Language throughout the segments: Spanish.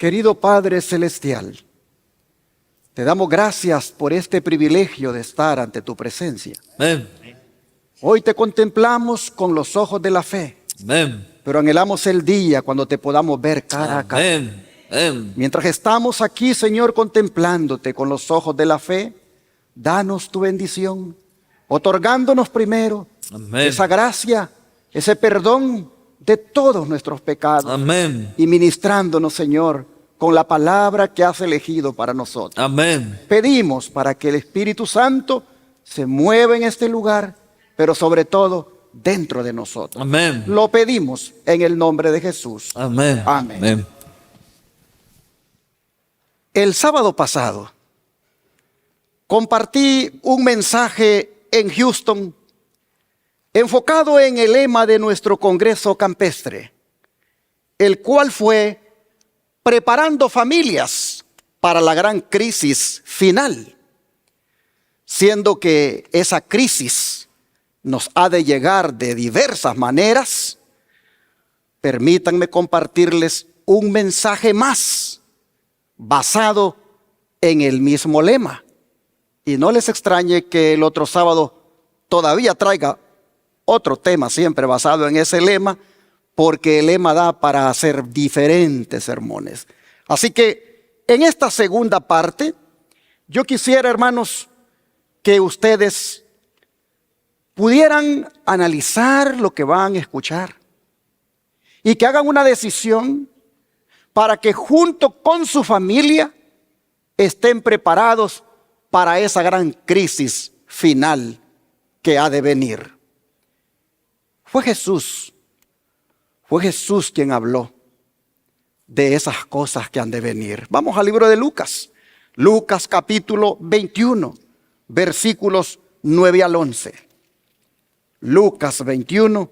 Querido Padre Celestial, te damos gracias por este privilegio de estar ante tu presencia. Amén. Hoy te contemplamos con los ojos de la fe, Amén. pero anhelamos el día cuando te podamos ver cara a cara. Amén. Amén. Mientras estamos aquí, Señor, contemplándote con los ojos de la fe, danos tu bendición, otorgándonos primero Amén. esa gracia, ese perdón de todos nuestros pecados. Amén. Y ministrándonos, Señor, con la palabra que has elegido para nosotros. Amén. Pedimos para que el Espíritu Santo se mueva en este lugar, pero sobre todo dentro de nosotros. Amén. Lo pedimos en el nombre de Jesús. Amén. Amén. Amén. El sábado pasado compartí un mensaje en Houston enfocado en el lema de nuestro Congreso Campestre, el cual fue preparando familias para la gran crisis final, siendo que esa crisis nos ha de llegar de diversas maneras. Permítanme compartirles un mensaje más basado en el mismo lema. Y no les extrañe que el otro sábado todavía traiga otro tema siempre basado en ese lema, porque el lema da para hacer diferentes sermones. Así que en esta segunda parte, yo quisiera, hermanos, que ustedes pudieran analizar lo que van a escuchar y que hagan una decisión para que junto con su familia estén preparados para esa gran crisis final que ha de venir. Fue Jesús quien habló de esas cosas que han de venir. Vamos al libro de Lucas. Lucas capítulo 21, versículos 9 al 11. Lucas 21,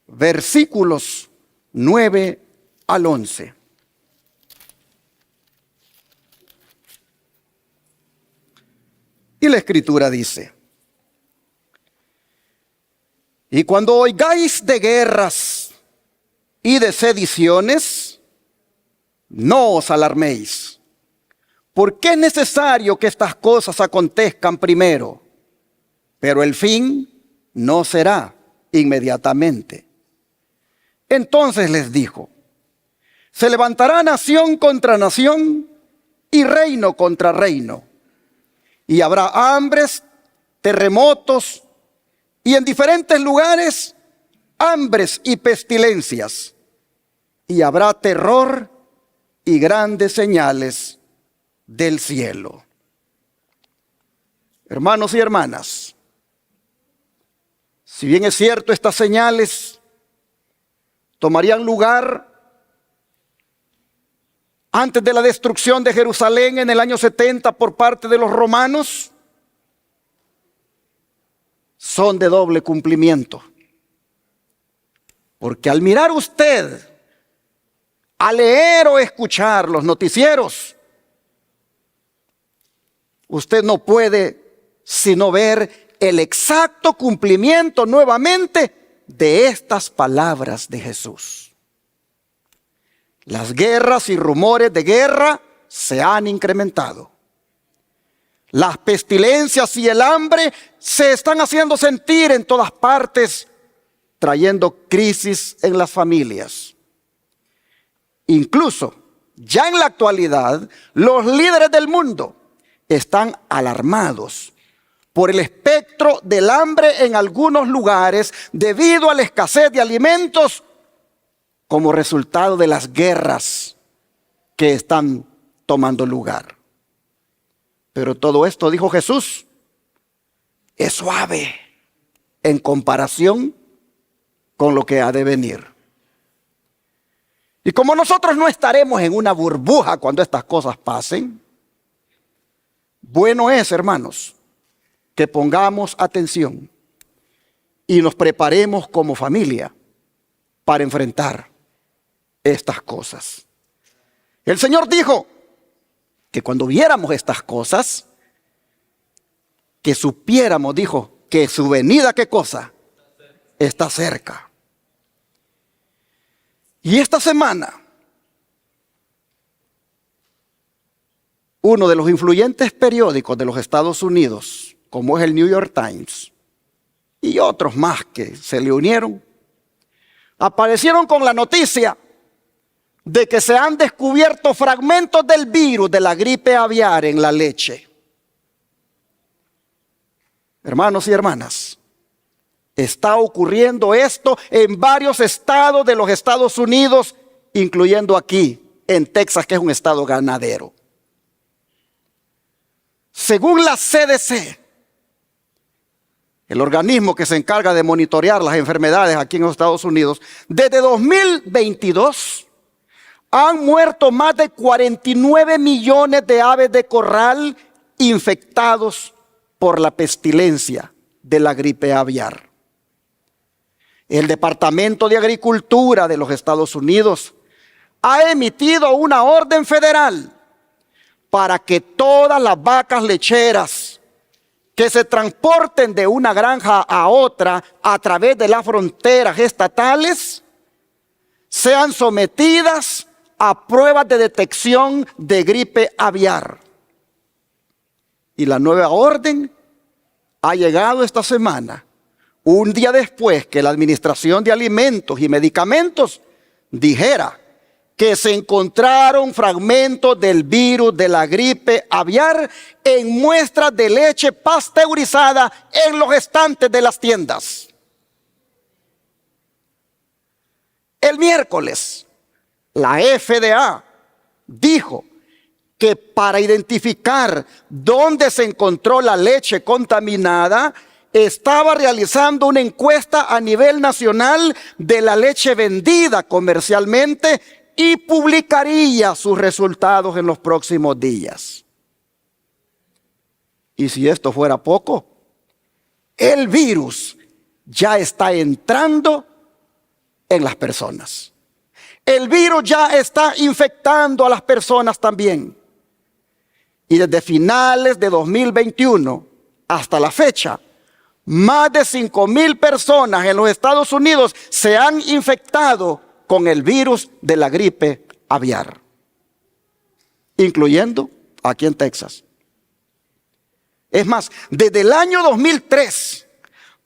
versículos 9 al 11. Y la Escritura dice: y cuando oigáis de guerras y de sediciones, no os alarméis, porque es necesario que estas cosas acontezcan primero, pero el fin no será inmediatamente. Entonces les dijo: se levantará nación contra nación y reino contra reino, y habrá hambres, terremotos, y en diferentes lugares hambres y pestilencias, y habrá terror y grandes señales del cielo. Hermanos y hermanas, si bien es cierto, estas señales tomarían lugar antes de la destrucción de Jerusalén en el año 70 por parte de los romanos, son de doble cumplimiento. Porque al mirar usted, a leer o escuchar los noticieros, usted no puede sino ver el exacto cumplimiento nuevamente de estas palabras de Jesús. Las guerras y rumores de guerra se han incrementado. Las pestilencias y el hambre se están haciendo sentir en todas partes, trayendo crisis en las familias. Incluso, ya en la actualidad, los líderes del mundo están alarmados por el espectro del hambre en algunos lugares debido a la escasez de alimentos como resultado de las guerras que están tomando lugar. Pero todo esto, dijo Jesús, es suave en comparación con lo que ha de venir. Y como nosotros no estaremos en una burbuja cuando estas cosas pasen, bueno es, hermanos, que pongamos atención y nos preparemos como familia para enfrentar estas cosas. El Señor dijo que cuando viéramos estas cosas, que supiéramos, dijo, que su venida, ¿qué cosa? Está cerca. Y esta semana uno de los influyentes periódicos de los Estados Unidos, como es el New York Times, y otros más que se le unieron, aparecieron con la noticia de que se han descubierto fragmentos del virus de la gripe aviar en la leche. Hermanos y hermanas, está ocurriendo esto en varios estados de los Estados Unidos, incluyendo aquí, en Texas, que es un estado ganadero. Según la CDC, el organismo que se encarga de monitorear las enfermedades aquí en los Estados Unidos, desde 2022 han muerto más de 49 millones de aves de corral infectados por la pestilencia de la gripe aviar. El Departamento de Agricultura de los Estados Unidos ha emitido una orden federal para que todas las vacas lecheras que se transporten de una granja a otra a través de las fronteras estatales sean sometidas a pruebas de detección de gripe aviar. Y la nueva orden ha llegado esta semana, un día después que la Administración de Alimentos y Medicamentos dijera que se encontraron fragmentos del virus de la gripe aviar en muestras de leche pasteurizada en los estantes de las tiendas. El miércoles, la FDA dijo que para identificar dónde se encontró la leche contaminada, estaba realizando una encuesta a nivel nacional de la leche vendida comercialmente y publicaría sus resultados en los próximos días. Y si esto fuera poco, el virus ya está entrando en las personas. El virus ya está infectando a las personas también. Y desde finales de 2021 hasta la fecha, más de 5,000 personas en los Estados Unidos se han infectado con el virus de la gripe aviar, incluyendo aquí en Texas. Es más, desde el año 2003,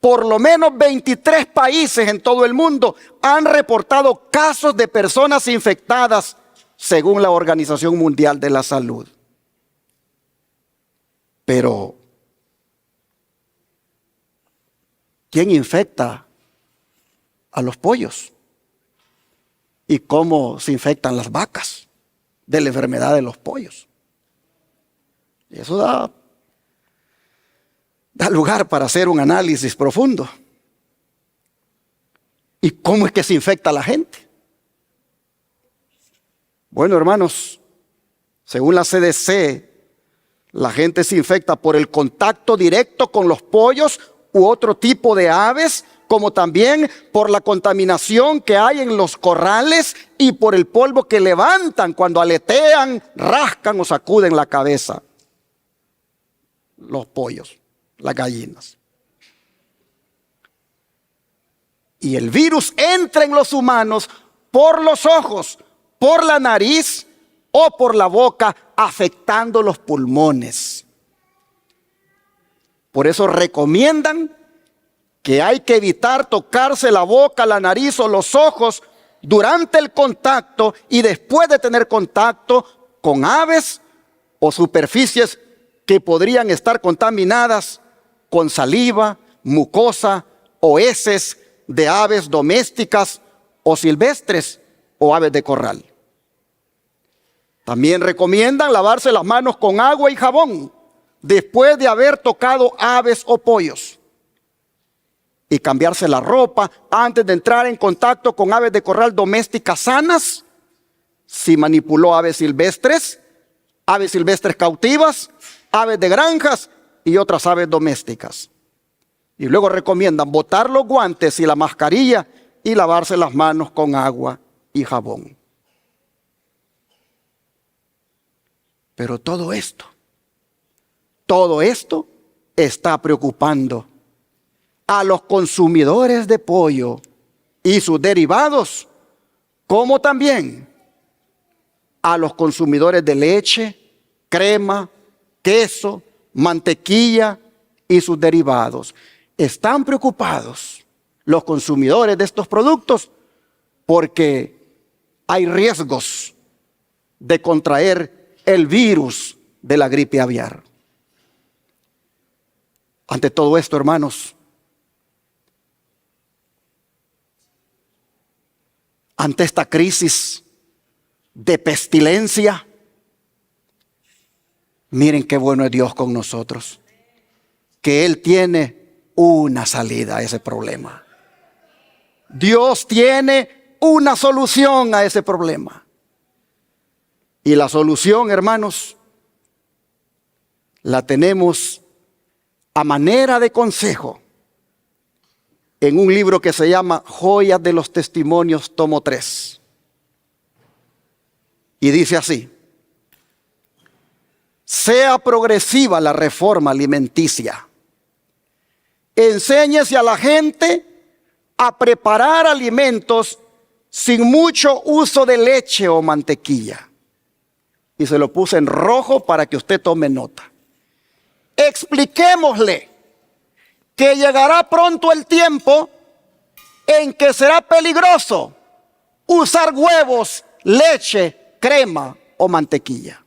por lo menos 23 países en todo el mundo han reportado casos de personas infectadas, según la Organización Mundial de la Salud. Pero, ¿quién infecta a los pollos? ¿Y cómo se infectan las vacas de la enfermedad de los pollos? Y eso da lugar para hacer un análisis profundo. ¿Y cómo es que se infecta la gente? Bueno, hermanos, según la CDC, la gente se infecta por el contacto directo con los pollos u otro tipo de aves, como también por la contaminación que hay en los corrales y por el polvo que levantan cuando aletean, rascan o sacuden la cabeza los pollos, las gallinas. Y el virus entra en los humanos por los ojos, por la nariz o por la boca, afectando los pulmones. Por eso recomiendan que hay que evitar tocarse la boca, la nariz o los ojos durante el contacto y después de tener contacto con aves o superficies que podrían estar contaminadas con saliva, mucosa o heces de aves domésticas o silvestres o aves de corral. También recomiendan lavarse las manos con agua y jabón después de haber tocado aves o pollos. Y cambiarse la ropa antes de entrar en contacto con aves de corral domésticas sanas, si manipuló aves silvestres cautivas, aves de granjas y otras aves domésticas. Y luego recomiendan botar los guantes y la mascarilla y lavarse las manos con agua y jabón. Pero todo esto está preocupando a los consumidores de pollo y sus derivados, como también a los consumidores de leche crema, queso, mantequilla y sus derivados. Están preocupados los consumidores de estos productos porque hay riesgos de contraer el virus de la gripe aviar. Ante todo esto, hermanos, ante esta crisis de pestilencia, miren qué bueno es Dios con nosotros, que Él tiene una salida a ese problema. Dios tiene una solución a ese problema. Y la solución, hermanos, la tenemos a manera de consejo en un libro que se llama Joyas de los Testimonios, tomo 3. Y dice así: sea progresiva la reforma alimenticia. Enséñese a la gente a preparar alimentos sin mucho uso de leche o mantequilla. Y se lo puse en rojo para que usted tome nota. Expliquémosle que llegará pronto el tiempo en que será peligroso usar huevos, leche, crema o mantequilla.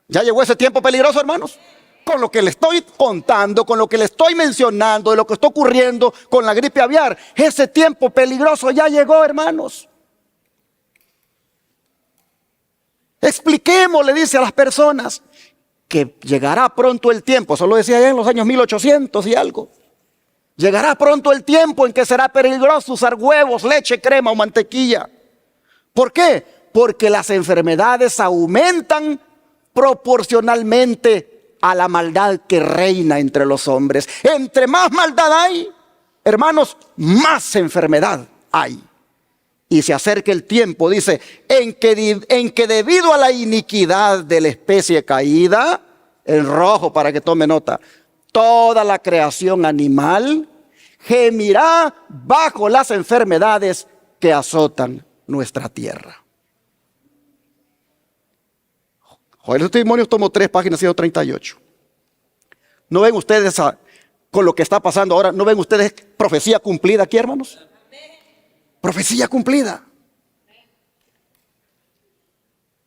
¿Ya llegó ese tiempo peligroso, hermanos? Con lo que le estoy contando, con lo que le estoy mencionando, de lo que está ocurriendo con la gripe aviar, ese tiempo peligroso ya llegó, hermanos. Expliquemos, le dice a las personas, que llegará pronto el tiempo, eso lo decía ya en los años 1800 y algo. Llegará pronto el tiempo en que será peligroso usar huevos, leche, crema o mantequilla. ¿Por qué? Porque las enfermedades aumentan proporcionalmente a la maldad que reina entre los hombres. Entre más maldad hay, hermanos, más enfermedad hay. Y se acerca el tiempo, dice, en que debido a la iniquidad de la especie caída, en rojo para que tome nota, toda la creación animal gemirá bajo las enfermedades que azotan nuestra tierra. Joder, los testimonios tomo 3, página 138. ¿No ven ustedes con lo que está pasando ahora? ¿No ven ustedes profecía cumplida aquí, hermanos? Profecía cumplida.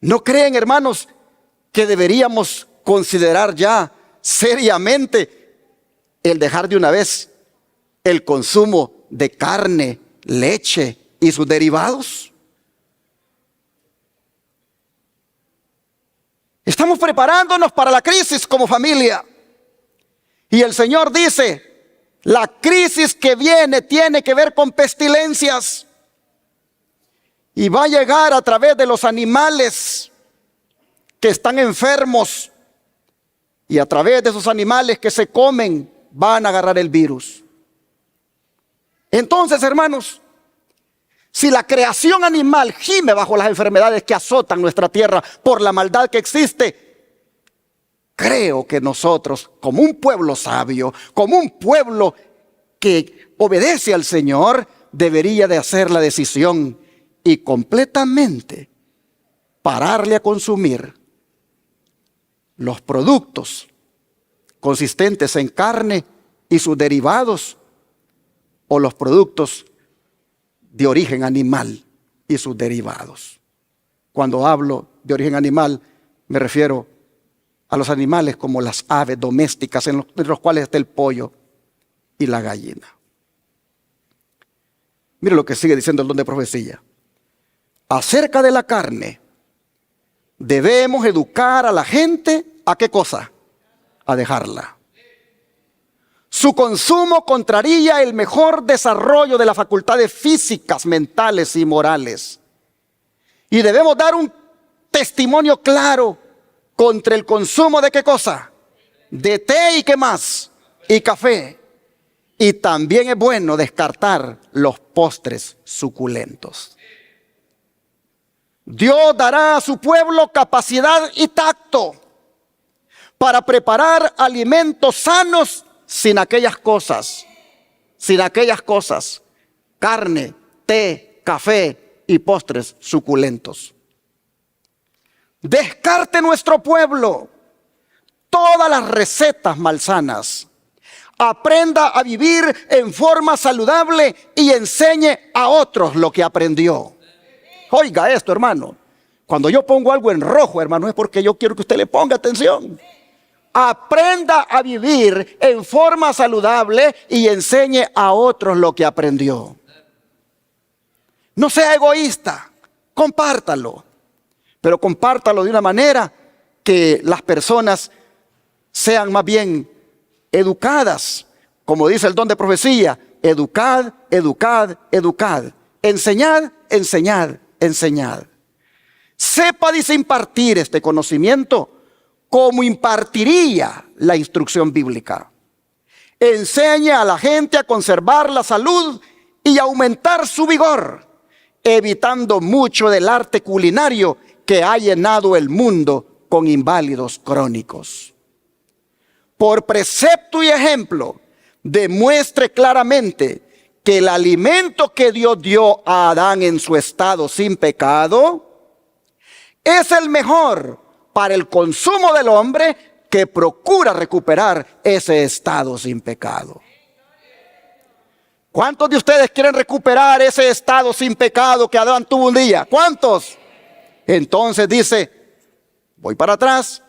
¿No creen, hermanos, que deberíamos considerar ya seriamente el dejar de una vez el consumo de carne, leche y sus derivados? Estamos preparándonos para la crisis como familia. Y el Señor dice, la crisis que viene tiene que ver con pestilencias. Y va a llegar a través de los animales que están enfermos. Y a través de esos animales que se comen van a agarrar el virus. Entonces, hermanos, si la creación animal gime bajo las enfermedades que azotan nuestra tierra por la maldad que existe, creo que nosotros, como un pueblo sabio, como un pueblo que obedece al Señor, debería de hacer la decisión y completamente pararle a consumir los productos consistentes en carne y sus derivados, o los productos de origen animal y sus derivados. Cuando hablo de origen animal, me refiero a los animales como las aves domésticas, en los cuales está el pollo y la gallina. Mire lo que sigue diciendo el don de profecía. Acerca de la carne, debemos educar a la gente, ¿a qué cosa? A dejarla. Su consumo contraría el mejor desarrollo de las facultades físicas, mentales y morales. Y debemos dar un testimonio claro contra el consumo de ¿qué cosa? De té y ¿qué más? Y café. Y también es bueno descartar los postres suculentos. Dios dará a su pueblo capacidad y tacto para preparar alimentos sanos sin aquellas cosas, carne, té, café y postres suculentos. Descarte nuestro pueblo todas las recetas malsanas. Aprenda a vivir en forma saludable y enseñe a otros lo que aprendió. Oiga esto, hermano. Cuando yo pongo algo en rojo, hermano, es porque yo quiero que usted le ponga atención. Aprenda a vivir en forma saludable y enseñe a otros lo que aprendió. No sea egoísta, compártalo. Pero compártalo de una manera que las personas sean más bien educadas. Como dice el don de profecía, educad, educad, educad. Enseñad, enseñad, enseñad. Sepa, dice, impartir este conocimiento como impartiría la instrucción bíblica. Enseñe a la gente a conservar la salud y aumentar su vigor, evitando mucho del arte culinario que ha llenado el mundo con inválidos crónicos. Por precepto y ejemplo, demuestre claramente que el alimento que Dios dio a Adán en su estado sin pecado es el mejor para el consumo del hombre que procura recuperar ese estado sin pecado. ¿Cuántos de ustedes quieren recuperar ese estado sin pecado que Adán tuvo un día? ¿Cuántos? Entonces dice, voy para atrás.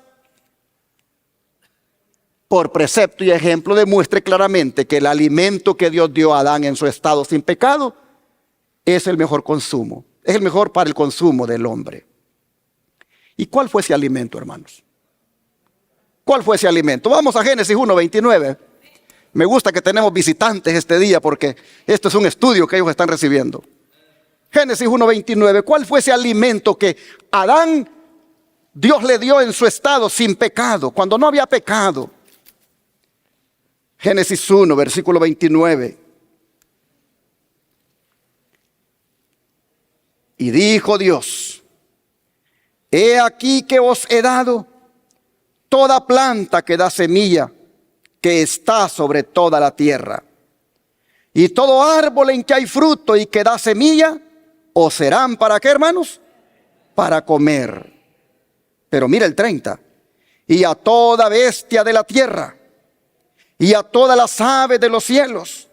Por precepto y ejemplo demuestre claramente que el alimento que Dios dio a Adán en su estado sin pecado es el mejor consumo, es el mejor para el consumo del hombre. ¿Y cuál fue ese alimento, hermanos? ¿Cuál fue ese alimento? Vamos a Génesis 1:29. Me gusta que tenemos visitantes este día porque esto es un estudio que ellos están recibiendo. Génesis 1:29. ¿Cuál fue ese alimento que Adán, Dios le dio en su estado sin pecado, cuando no había pecado? Génesis 1, versículo 29. Y dijo Dios: he aquí que os he dado toda planta que da semilla, que está sobre toda la tierra, y todo árbol en que hay fruto y que da semilla, os serán ¿para qué, hermanos? Para comer. Pero mira el 30. Y a toda bestia de la tierra, y a todas las aves de los cielos,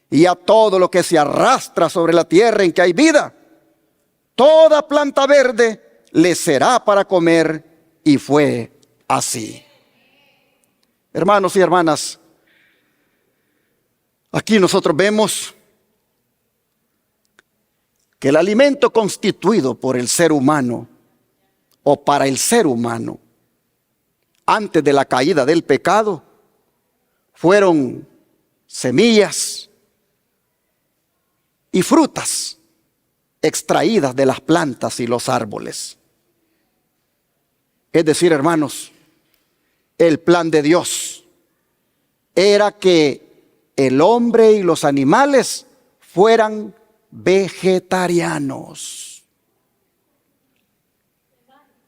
y a todo lo que se arrastra sobre la tierra en que hay vida, toda planta verde le será para comer. Y fue así. Hermanos y hermanas, aquí nosotros vemos que el alimento constituido por el ser humano o para el ser humano antes de la caída del pecado fueron semillas y frutas extraídas de las plantas y los árboles. Es decir, hermanos, el plan de Dios era que el hombre y los animales fueran vegetarianos.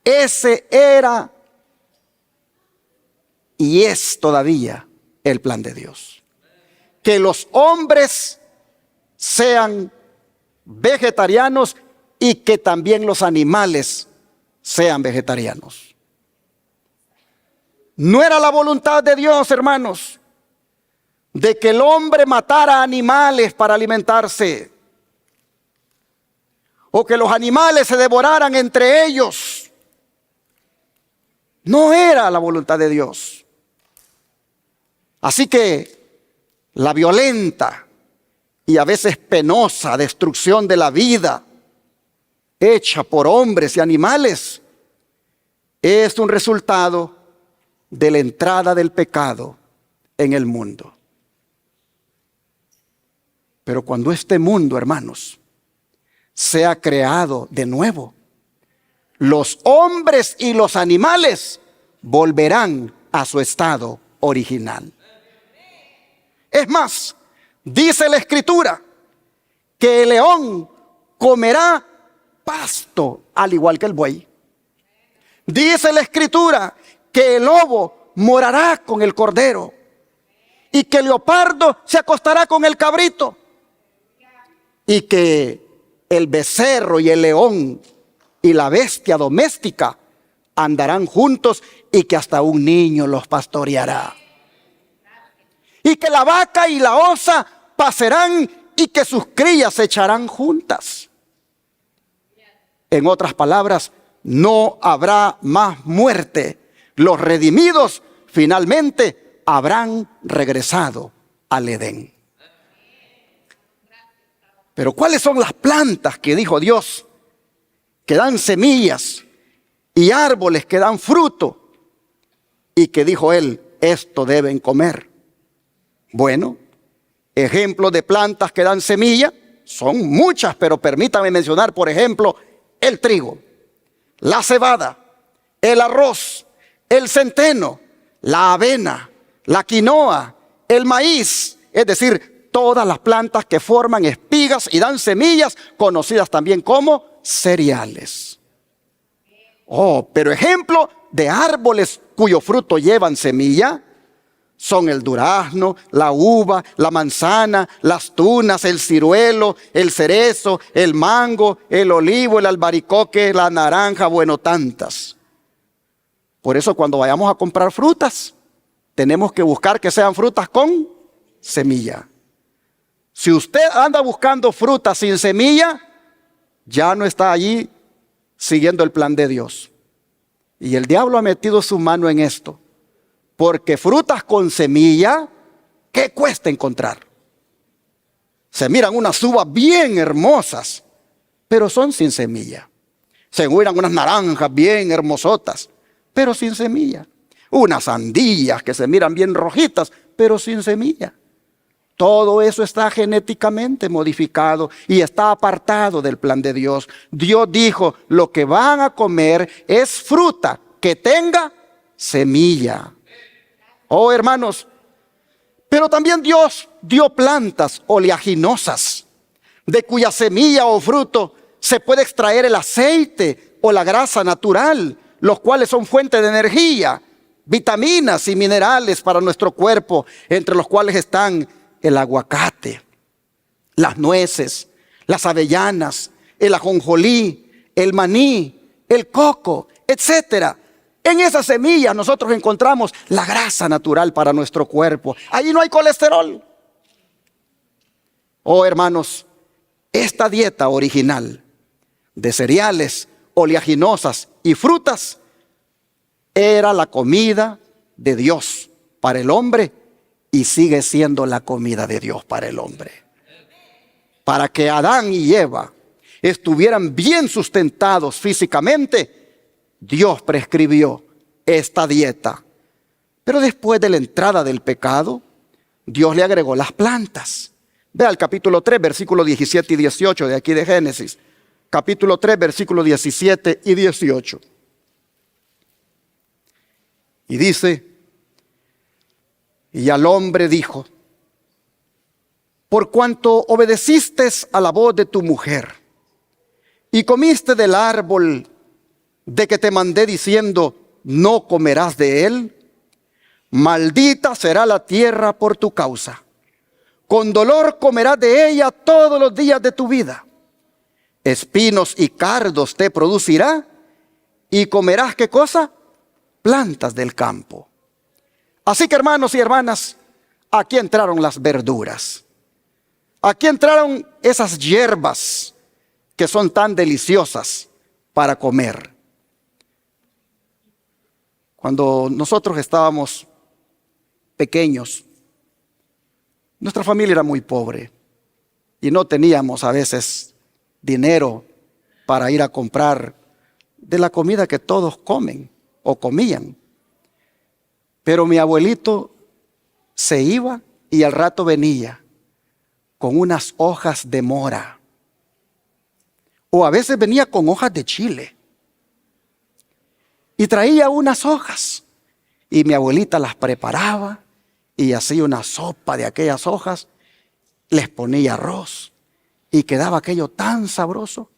Ese era y es todavía el plan de Dios. Que los hombres sean vegetarianos y que también los animales sean vegetarianos. No era la voluntad de Dios, hermanos, de que el hombre matara animales para alimentarse, o que los animales se devoraran entre ellos. No era la voluntad de Dios. Así que la violenta y a veces penosa destrucción de la vida hecha por hombres y animales es un resultado de la entrada del pecado en el mundo. Pero cuando este mundo, hermanos, sea creado de nuevo, los hombres y los animales volverán a su estado original. Es más, dice la Escritura que el león comerá pasto al igual que el buey. Dice la Escritura que el lobo morará con el cordero y que el leopardo se acostará con el cabrito, y que el becerro y el león y la bestia doméstica andarán juntos y que hasta un niño los pastoreará. Y que la vaca y la osa pasarán y que sus crías se echarán juntas. En otras palabras, no habrá más muerte. Los redimidos finalmente habrán regresado al Edén. Pero ¿cuáles son las plantas que dijo Dios que dan semillas y árboles que dan fruto y que dijo Él, esto deben comer? Bueno, ejemplos de plantas que dan semilla son muchas, pero permítame mencionar, por ejemplo, el trigo, la cebada, el arroz, el centeno, la avena, la quinoa, el maíz, es decir, todas las plantas que forman espigas y dan semillas, conocidas también como cereales. Oh, pero ejemplo de árboles cuyo fruto llevan semilla son el durazno, la uva, la manzana, las tunas, el ciruelo, el cerezo, el mango, el olivo, el albaricoque, la naranja, bueno, tantas. Por eso cuando vayamos a comprar frutas, tenemos que buscar que sean frutas con semilla. Si usted anda buscando frutas sin semilla, ya no está allí siguiendo el plan de Dios. Y el diablo ha metido su mano en esto. Porque frutas con semilla, ¿qué cuesta encontrar? Se miran unas uvas bien hermosas, pero son sin semilla. Se miran unas naranjas bien hermosotas, pero sin semilla. Unas sandías que se miran bien rojitas, pero sin semilla. Todo eso está genéticamente modificado y está apartado del plan de Dios. Dios dijo, lo que van a comer es fruta que tenga semilla. Oh, hermanos, pero también Dios dio plantas oleaginosas, de cuya semilla o fruto se puede extraer el aceite o la grasa natural, los cuales son fuente de energía, vitaminas y minerales para nuestro cuerpo, entre los cuales están el aguacate, las nueces, las avellanas, el ajonjolí, el maní, el coco, etcétera. En esas semillas nosotros encontramos la grasa natural para nuestro cuerpo. Ahí no hay colesterol. Oh, hermanos, esta dieta original de cereales, oleaginosas y frutas era la comida de Dios para el hombre y sigue siendo la comida de Dios para el hombre. Para que Adán y Eva estuvieran bien sustentados físicamente, Dios prescribió esta dieta. Pero después de la entrada del pecado, Dios le agregó las plantas. Vea el capítulo 3, versículos 17 y 18 de aquí de Génesis. Capítulo 3, versículos 17 y 18. Y dice, y al hombre dijo, por cuanto obedeciste a la voz de tu mujer y comiste del árbol de que te mandé diciendo, no comerás de él, maldita será la tierra por tu causa. Con dolor comerás de ella todos los días de tu vida. Espinos y cardos te producirá y comerás, ¿qué cosa? Plantas del campo. Así que, hermanos y hermanas, aquí entraron las verduras. Aquí entraron esas hierbas que son tan deliciosas para comer. Cuando nosotros estábamos pequeños, nuestra familia era muy pobre y no teníamos a veces dinero para ir a comprar de la comida que todos comen o comían. Pero mi abuelito se iba y al rato venía con unas hojas de mora. O a veces venía con hojas de chile. Y traía unas hojas. Y mi abuelita las preparaba y hacía una sopa de aquellas hojas. Les ponía arroz. Y quedaba aquello tan sabroso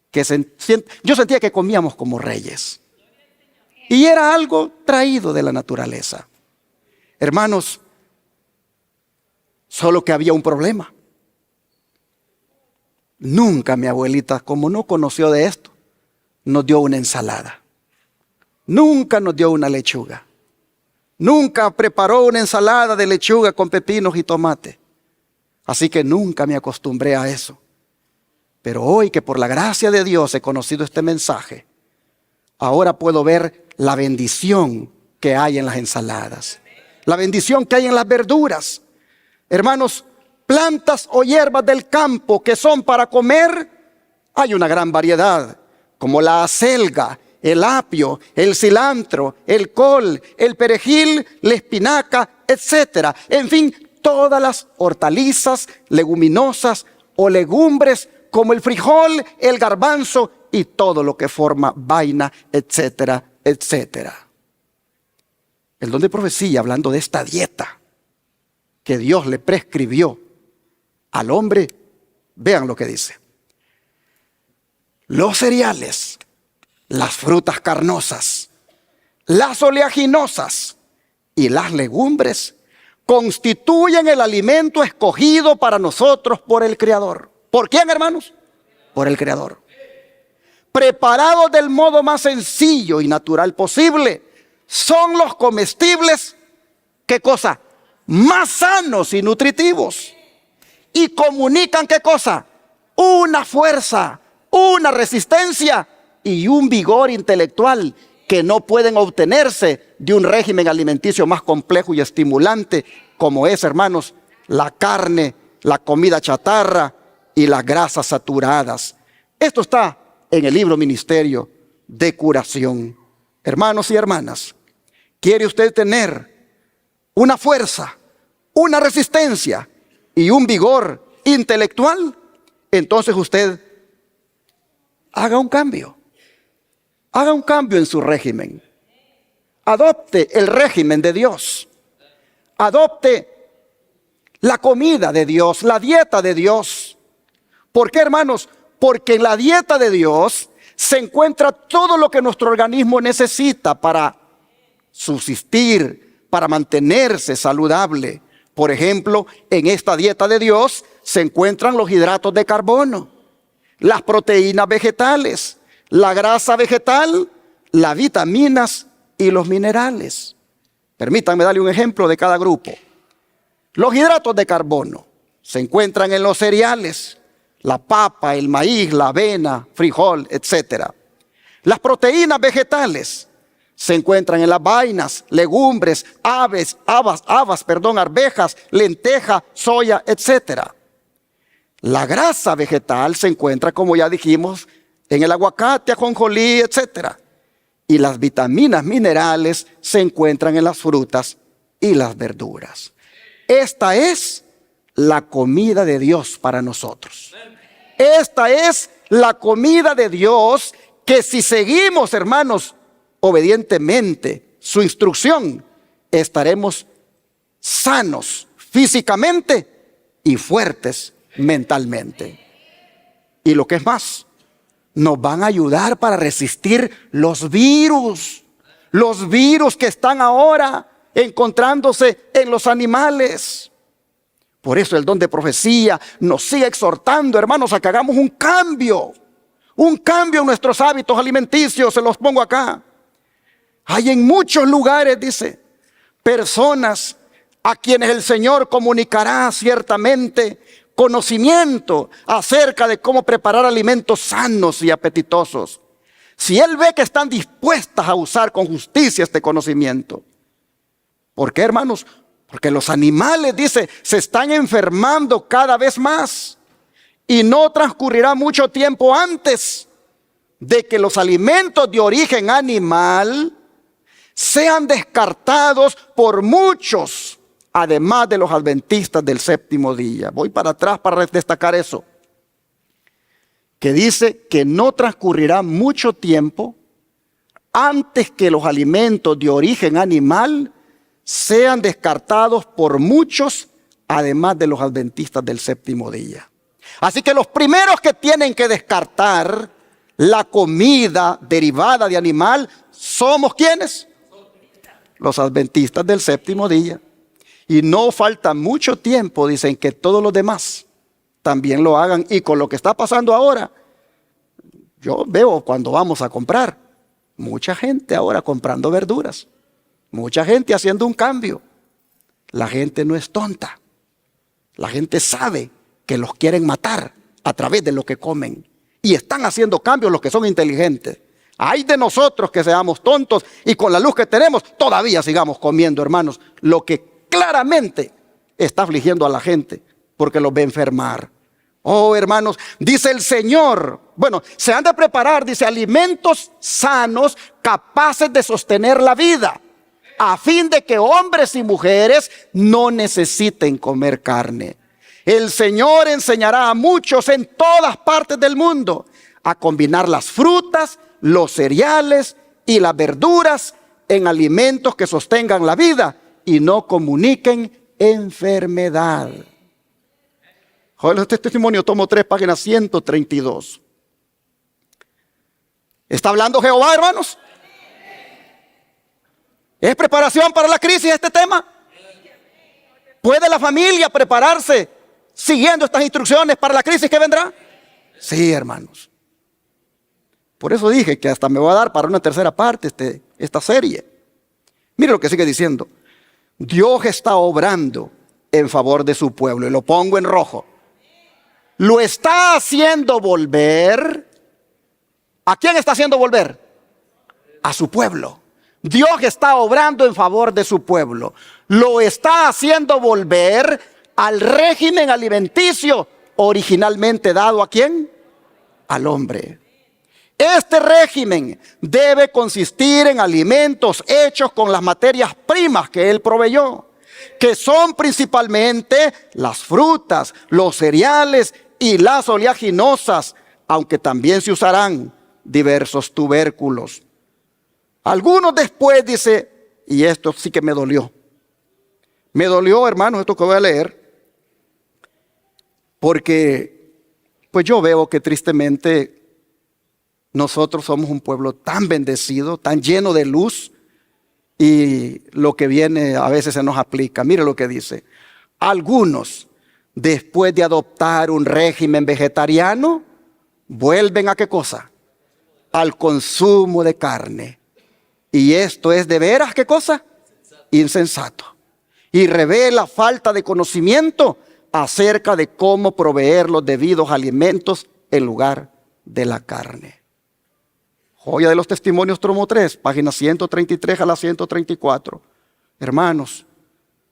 que yo sentía que comíamos como reyes. Y era algo traído de la naturaleza. Hermanos, solo que había un problema. Nunca mi abuelita, como no conoció de esto, nos dio una ensalada. Nunca nos dio una lechuga. Nunca preparó una ensalada de lechuga con pepinos y tomate. Así que nunca me acostumbré a eso. Pero hoy que por la gracia de Dios he conocido este mensaje, ahora puedo ver la bendición que hay en las ensaladas, la bendición que hay en las verduras. Hermanos, plantas o hierbas del campo que son para comer, hay una gran variedad, como la acelga, el apio, el cilantro, el col, el perejil, la espinaca, etc. En fin, todas las hortalizas, leguminosas o legumbres como el frijol, el garbanzo y todo lo que forma vaina, etcétera, etcétera. El don de profecía, hablando de esta dieta que Dios le prescribió al hombre, vean lo que dice. Los cereales, las frutas carnosas, las oleaginosas y las legumbres constituyen el alimento escogido para nosotros por el Creador. ¿Por quién, hermanos? Por el Creador. Preparados del modo más sencillo y natural posible, son los comestibles, ¿qué cosa? Más sanos y nutritivos. Y comunican, ¿qué cosa? Una fuerza, una resistencia y un vigor intelectual que no pueden obtenerse de un régimen alimenticio más complejo y estimulante como es, hermanos, la carne, la comida chatarra y las grasas saturadas. Esto está en el libro Ministerio de Curación. Hermanos y hermanas, ¿quiere usted tener una fuerza, una resistencia y un vigor intelectual? Entonces usted haga un cambio. Haga un cambio en su régimen. Adopte el régimen de Dios. Adopte la comida de Dios, la dieta de Dios. ¿Por qué, hermanos? Porque en la dieta de Dios se encuentra todo lo que nuestro organismo necesita para subsistir, para mantenerse saludable. Por ejemplo, en esta dieta de Dios se encuentran los hidratos de carbono, las proteínas vegetales, la grasa vegetal, las vitaminas y los minerales. Permítanme darle un ejemplo de cada grupo. Los hidratos de carbono se encuentran en los cereales, la papa, el maíz, la avena, frijol, etc. Las proteínas vegetales se encuentran en las vainas, legumbres, arvejas, lenteja, soya, etc. La grasa vegetal se encuentra, como ya dijimos, en el aguacate, ajonjolí, etc. Y las vitaminas minerales se encuentran en las frutas y las verduras. Esta es la comida de Dios para nosotros. Esta es la comida de Dios que si seguimos, hermanos, obedientemente su instrucción, estaremos sanos físicamente y fuertes mentalmente. Y lo que es más, nos van a ayudar para resistir los virus que están ahora encontrándose en los animales. Por eso el don de profecía nos sigue exhortando, hermanos, a que hagamos un cambio en nuestros hábitos alimenticios. Se los pongo acá. Hay en muchos lugares, dice, personas a quienes el Señor comunicará ciertamente conocimiento acerca de cómo preparar alimentos sanos y apetitosos. Si Él ve que están dispuestas a usar con justicia este conocimiento. ¿Por qué, hermanos? Porque los animales, dice, se están enfermando cada vez más. Y no transcurrirá mucho tiempo antes de que los alimentos de origen animal sean descartados por muchos, además de los adventistas del séptimo día. Voy para atrás para destacar eso. Que dice que no transcurrirá mucho tiempo antes que los alimentos de origen animal sean descartados por muchos, además de los adventistas del séptimo día. Así que los primeros que tienen que descartar la comida derivada de animal somos ¿quiénes? Los adventistas del séptimo día. Y no falta mucho tiempo, dicen, que todos los demás también lo hagan. Y con lo que está pasando ahora, yo veo cuando vamos a comprar, Mucha gente ahora comprando verduras. Mucha gente haciendo un cambio. La gente no es tonta. La gente sabe que los quieren matar a través de lo que comen. Y están haciendo cambios los que son inteligentes. Ay de nosotros que seamos tontos y con la luz que tenemos todavía sigamos comiendo, hermanos, lo que claramente está afligiendo a la gente porque los ve enfermar. Oh, hermanos, dice el Señor, bueno, se han de preparar, dice, alimentos sanos capaces de sostener la vida, a fin de que hombres y mujeres no necesiten comer carne. El Señor enseñará a muchos en todas partes del mundo a combinar las frutas, los cereales y las verduras en alimentos que sostengan la vida y no comuniquen enfermedad. Joder, este testimonio, tomo 3, página 132. ¿Está hablando Jehová, hermanos? ¿Es preparación para la crisis este tema? ¿Puede la familia prepararse siguiendo estas instrucciones para la crisis que vendrá? Sí, hermanos. Por eso dije que hasta me voy a dar para una tercera parte esta serie. Mire lo que sigue diciendo. Dios está obrando en favor de su pueblo, y lo pongo en rojo. Lo está haciendo volver. ¿A quién está haciendo volver? A su pueblo. Dios está obrando en favor de su pueblo. Lo está haciendo volver al régimen alimenticio originalmente dado ¿a quién? Al hombre. Este régimen debe consistir en alimentos hechos con las materias primas que Él proveyó, que son principalmente las frutas, los cereales y las oleaginosas, aunque también se usarán diversos tubérculos. Algunos después dice, y esto sí que me dolió. Me dolió, hermanos, esto que voy a leer, porque pues yo veo que tristemente nosotros somos un pueblo tan bendecido, tan lleno de luz, y lo que viene a veces se nos aplica. Mire lo que dice. Algunos, después de adoptar un régimen vegetariano, vuelven ¿a qué cosa? Al consumo de carne. Y esto es de veras ¿qué cosa? Insensato. Y revela falta de conocimiento acerca de cómo proveer los debidos alimentos en lugar de la carne. Joya de los Testimonios, tomo 3, páginas 133 a la 134. Hermanos,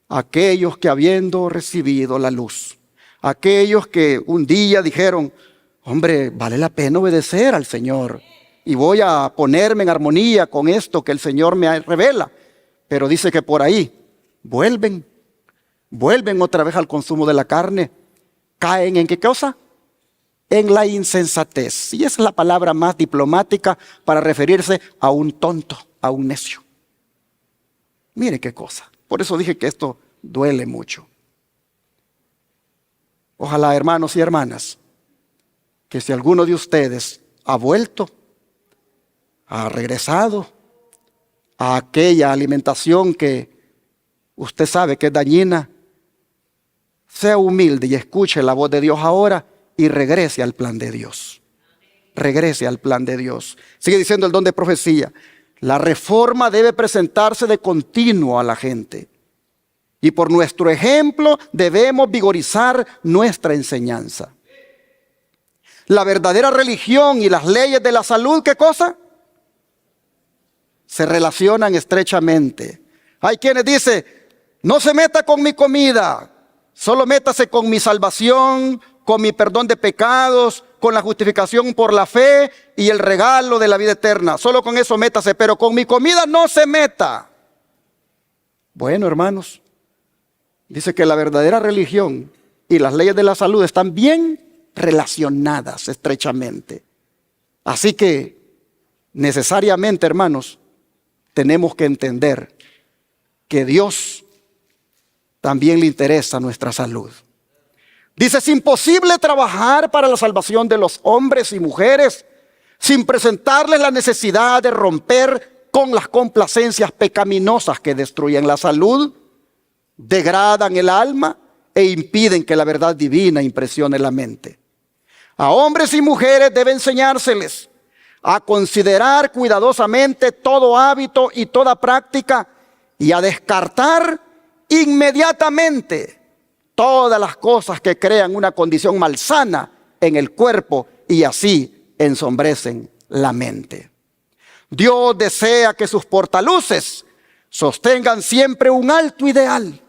aquellos que habiendo recibido la luz, aquellos que un día dijeron, hombre, vale la pena obedecer al Señor y voy a ponerme en armonía con esto que el Señor me revela, pero dice que por ahí vuelven otra vez al consumo de la carne, caen ¿en qué cosa? En la insensatez. Y esa es la palabra más diplomática para referirse a un tonto, a un necio. Mire qué cosa. Por eso dije que esto duele mucho. Ojalá, hermanos y hermanas, que si alguno de ustedes ha vuelto, ha regresado a aquella alimentación que usted sabe que es dañina, sea humilde y escuche la voz de Dios ahora y regrese al plan de Dios. Regrese al plan de Dios. Sigue diciendo el don de profecía. La reforma debe presentarse de continuo a la gente. Y por nuestro ejemplo debemos vigorizar nuestra enseñanza. La verdadera religión y las leyes de la salud, ¿qué cosa? Se relacionan estrechamente. Hay quienes dicen, no se meta con mi comida, solo métase con mi salvación, con mi perdón de pecados, con la justificación por la fe y el regalo de la vida eterna. Solo con eso métase, pero con mi comida no se meta. Bueno, hermanos, dice que la verdadera religión y las leyes de la salud están bien relacionadas estrechamente. Así que necesariamente, hermanos, tenemos que entender que Dios también le interesa nuestra salud. Dice, es imposible trabajar para la salvación de los hombres y mujeres sin presentarles la necesidad de romper con las complacencias pecaminosas que destruyen la salud, degradan el alma e impiden que la verdad divina impresione la mente. A hombres y mujeres debe enseñárseles a considerar cuidadosamente todo hábito y toda práctica y a descartar inmediatamente todas las cosas que crean una condición malsana en el cuerpo y así ensombrecen la mente. Dios desea que sus portaluces sostengan siempre un alto ideal.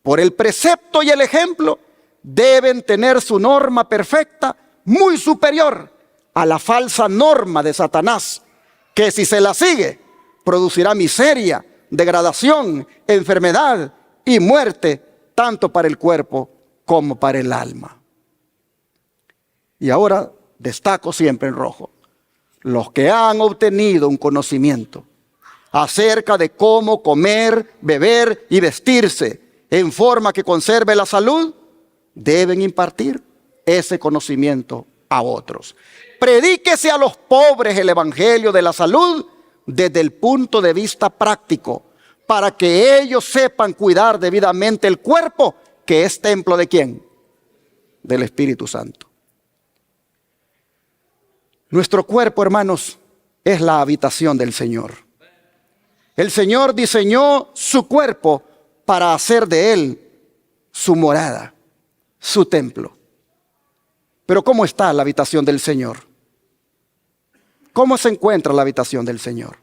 Por el precepto y el ejemplo deben tener su norma perfecta muy superior a la falsa norma de Satanás, que si se la sigue producirá miseria, degradación, enfermedad y muerte, tanto para el cuerpo como para el alma. Y ahora destaco siempre en rojo: los que han obtenido un conocimiento acerca de cómo comer, beber y vestirse en forma que conserve la salud, deben impartir ese conocimiento a otros. Predíquese a los pobres el evangelio de la salud desde el punto de vista práctico, para que ellos sepan cuidar debidamente el cuerpo, que es templo ¿de quién? Del Espíritu Santo. Nuestro cuerpo, hermanos, es la habitación del Señor. El Señor diseñó su cuerpo para hacer de él su morada, su templo. Pero ¿cómo está la habitación del Señor? ¿Cómo se encuentra la habitación del Señor?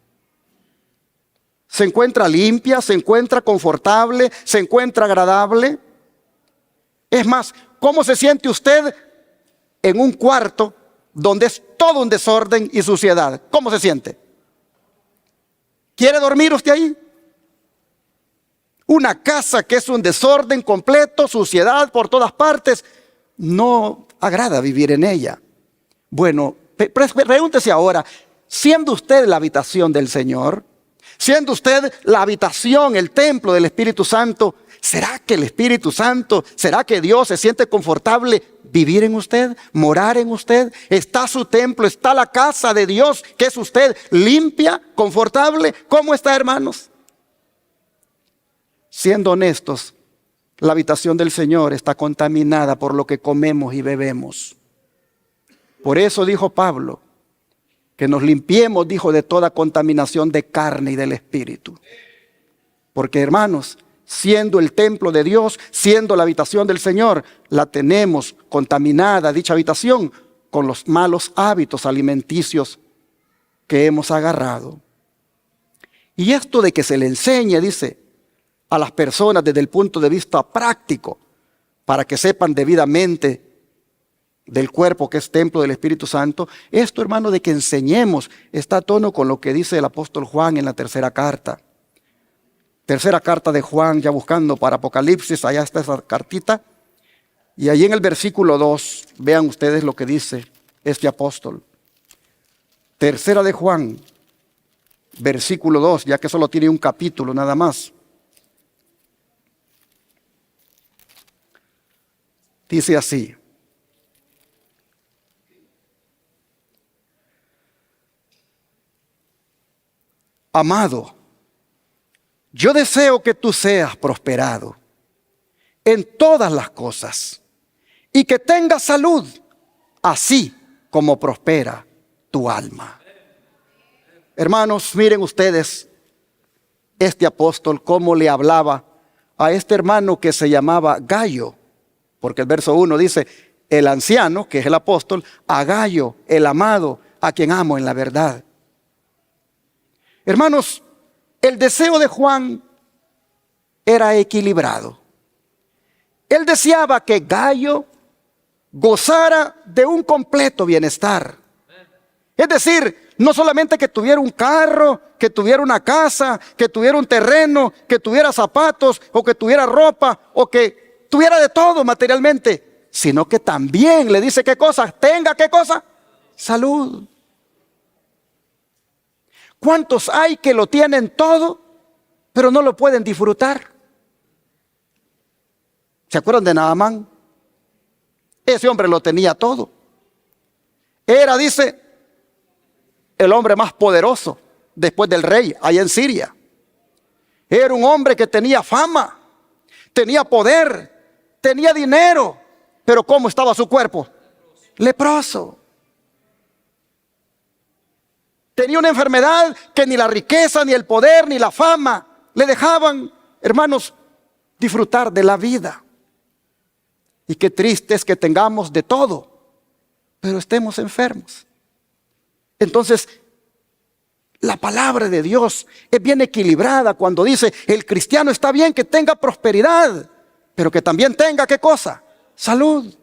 ¿Se encuentra limpia? ¿Se encuentra confortable? ¿Se encuentra agradable? Es más, ¿cómo se siente usted en un cuarto donde es todo un desorden y suciedad? ¿Cómo se siente? ¿Quiere dormir usted ahí? Una casa que es un desorden completo, suciedad por todas partes, no agrada vivir en ella. Bueno, pregúntese ahora, siendo usted la habitación del Señor, siendo usted la habitación, el templo del Espíritu Santo, ¿será que el Espíritu Santo, será que Dios se siente confortable vivir en usted, morar en usted? ¿Está su templo, está la casa de Dios, que es usted, limpia, confortable? ¿Cómo está, hermanos? Siendo honestos, la habitación del Señor está contaminada por lo que comemos y bebemos. Por eso dijo Pablo, que nos limpiemos, dijo, de toda contaminación de carne y del espíritu. Porque, hermanos, siendo el templo de Dios, siendo la habitación del Señor, la tenemos contaminada, dicha habitación, con los malos hábitos alimenticios que hemos agarrado. Y esto de que se le enseñe, dice, a las personas desde el punto de vista práctico, para que sepan debidamente del cuerpo que es templo del Espíritu Santo, esto, hermano, de que enseñemos, está a tono con lo que dice el apóstol Juan en la tercera carta. Tercera carta de Juan, ya buscando para Apocalipsis, allá está esa cartita. Y allí en el versículo 2, vean ustedes lo que dice este apóstol. Tercera de Juan, versículo 2, ya que solo tiene un capítulo nada más. Dice así: amado, yo deseo que tú seas prosperado en todas las cosas y que tengas salud, así como prospera tu alma. Hermanos, miren ustedes este apóstol cómo le hablaba a este hermano que se llamaba Gayo. Porque el verso 1 dice, el anciano, que es el apóstol, a Gayo, el amado, a quien amo en la verdad. Hermanos, el deseo de Juan era equilibrado. Él deseaba que Gayo gozara de un completo bienestar. Es decir, no solamente que tuviera un carro, que tuviera una casa, que tuviera un terreno, que tuviera zapatos, o que tuviera ropa, o que tuviera de todo materialmente, sino que también le dice qué cosa, tenga qué cosa, salud. ¿Cuántos hay que lo tienen todo, pero no lo pueden disfrutar? ¿Se acuerdan de Naamán? Ese hombre lo tenía todo. Era, dice, el hombre más poderoso después del rey allá en Siria. Era un hombre que tenía fama, tenía poder, tenía dinero, pero ¿cómo estaba su cuerpo? Leproso. Tenía una enfermedad que ni la riqueza, ni el poder, ni la fama le dejaban, hermanos, disfrutar de la vida. Y qué triste es que tengamos de todo, pero estemos enfermos. Entonces, la palabra de Dios es bien equilibrada cuando dice, el cristiano está bien que tenga prosperidad, pero que también tenga, ¿qué cosa? Salud.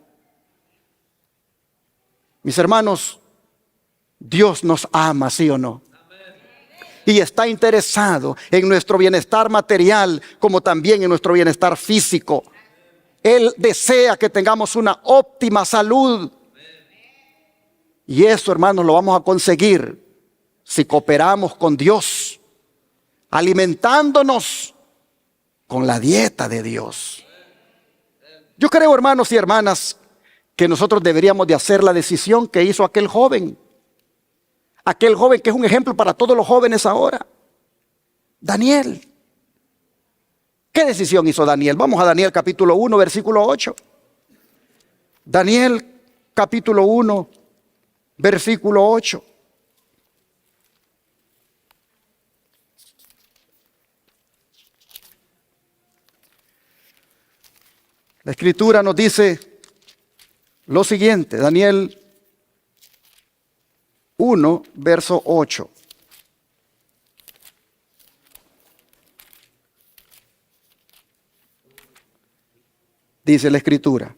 Mis hermanos, Dios nos ama, ¿sí o no? Y está interesado en nuestro bienestar material como también en nuestro bienestar físico. Él desea que tengamos una óptima salud. Y eso, hermanos, lo vamos a conseguir si cooperamos con Dios, alimentándonos con la dieta de Dios. Yo creo, hermanos y hermanas, que nosotros deberíamos de hacer la decisión que hizo aquel joven. Aquel joven que es un ejemplo para todos los jóvenes ahora. Daniel. ¿Qué decisión hizo Daniel? Vamos a Daniel capítulo 1, versículo 8. Daniel capítulo 1, versículo 8. La Escritura nos dice lo siguiente, Daniel 1, verso 8. Dice la Escritura.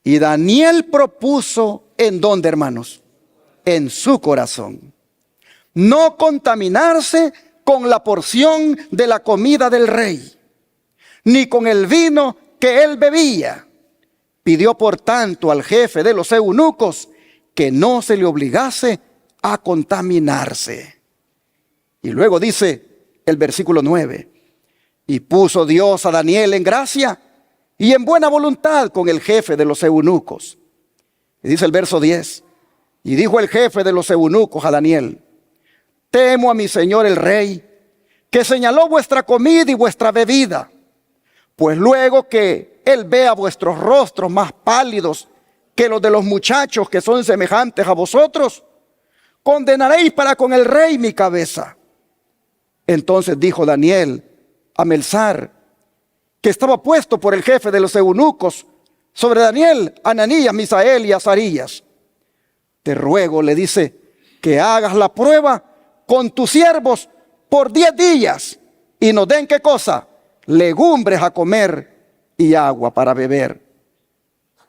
Y Daniel propuso, ¿en dónde, hermanos? En su corazón, no contaminarse con la porción de la comida del rey, ni con el vino que él bebía. Pidió por tanto al jefe de los eunucos que no se le obligase a contaminarse. Y luego dice el versículo 9, y puso Dios a Daniel en gracia y en buena voluntad con el jefe de los eunucos. Y dice el verso 10, y dijo el jefe de los eunucos a Daniel, temo a mi señor el rey, que señaló vuestra comida y vuestra bebida, pues luego que él vea vuestros rostros más pálidos que los de los muchachos que son semejantes a vosotros, condenaréis para con el rey mi cabeza. Entonces dijo Daniel a Melzar, que estaba puesto por el jefe de los eunucos, sobre Daniel, Ananías, Misael y Azarías, te ruego, le dice, que hagas la prueba con tus siervos por 10 días y nos den, ¿qué cosa? Legumbres a comer y agua para beber.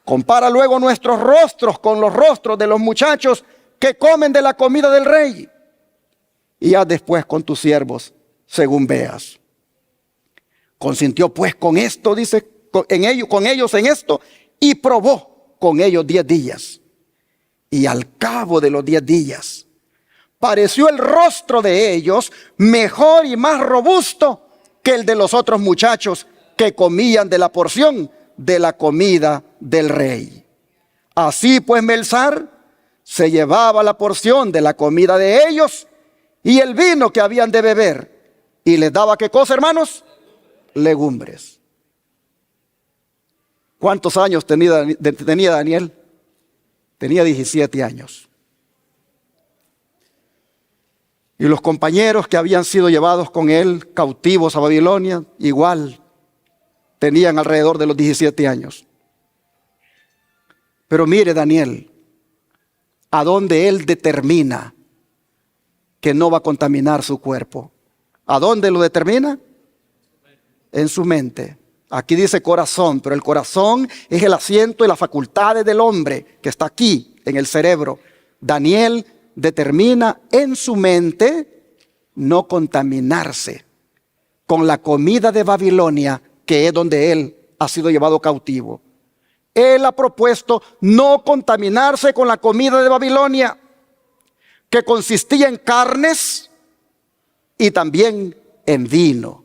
Compara luego nuestros rostros con los rostros de los muchachos que comen de la comida del rey, y haz después con tus siervos según veas. Consintió pues con esto, dice, con ellos en esto, y probó con ellos 10 días. Y al cabo de los 10 días, pareció el rostro de ellos mejor y más robusto que el de los otros muchachos que comían de la porción de la comida del rey. Así pues Melzar se llevaba la porción de la comida de ellos y el vino que habían de beber, y les daba, ¿qué cosa, hermanos? Legumbres. ¿Cuántos años tenía Daniel? Tenía 17 años. Y los compañeros que habían sido llevados con él cautivos a Babilonia, igual tenían alrededor de los 17 años. Pero mire Daniel, a dónde él determina que no va a contaminar su cuerpo. ¿A dónde lo determina? En su mente. Aquí dice corazón, pero el corazón es el asiento y las facultades del hombre que está aquí en el cerebro. Daniel determina en su mente no contaminarse con la comida de Babilonia, que es donde él ha sido llevado cautivo. Él ha propuesto no contaminarse con la comida de Babilonia, que consistía en carnes y también en vino.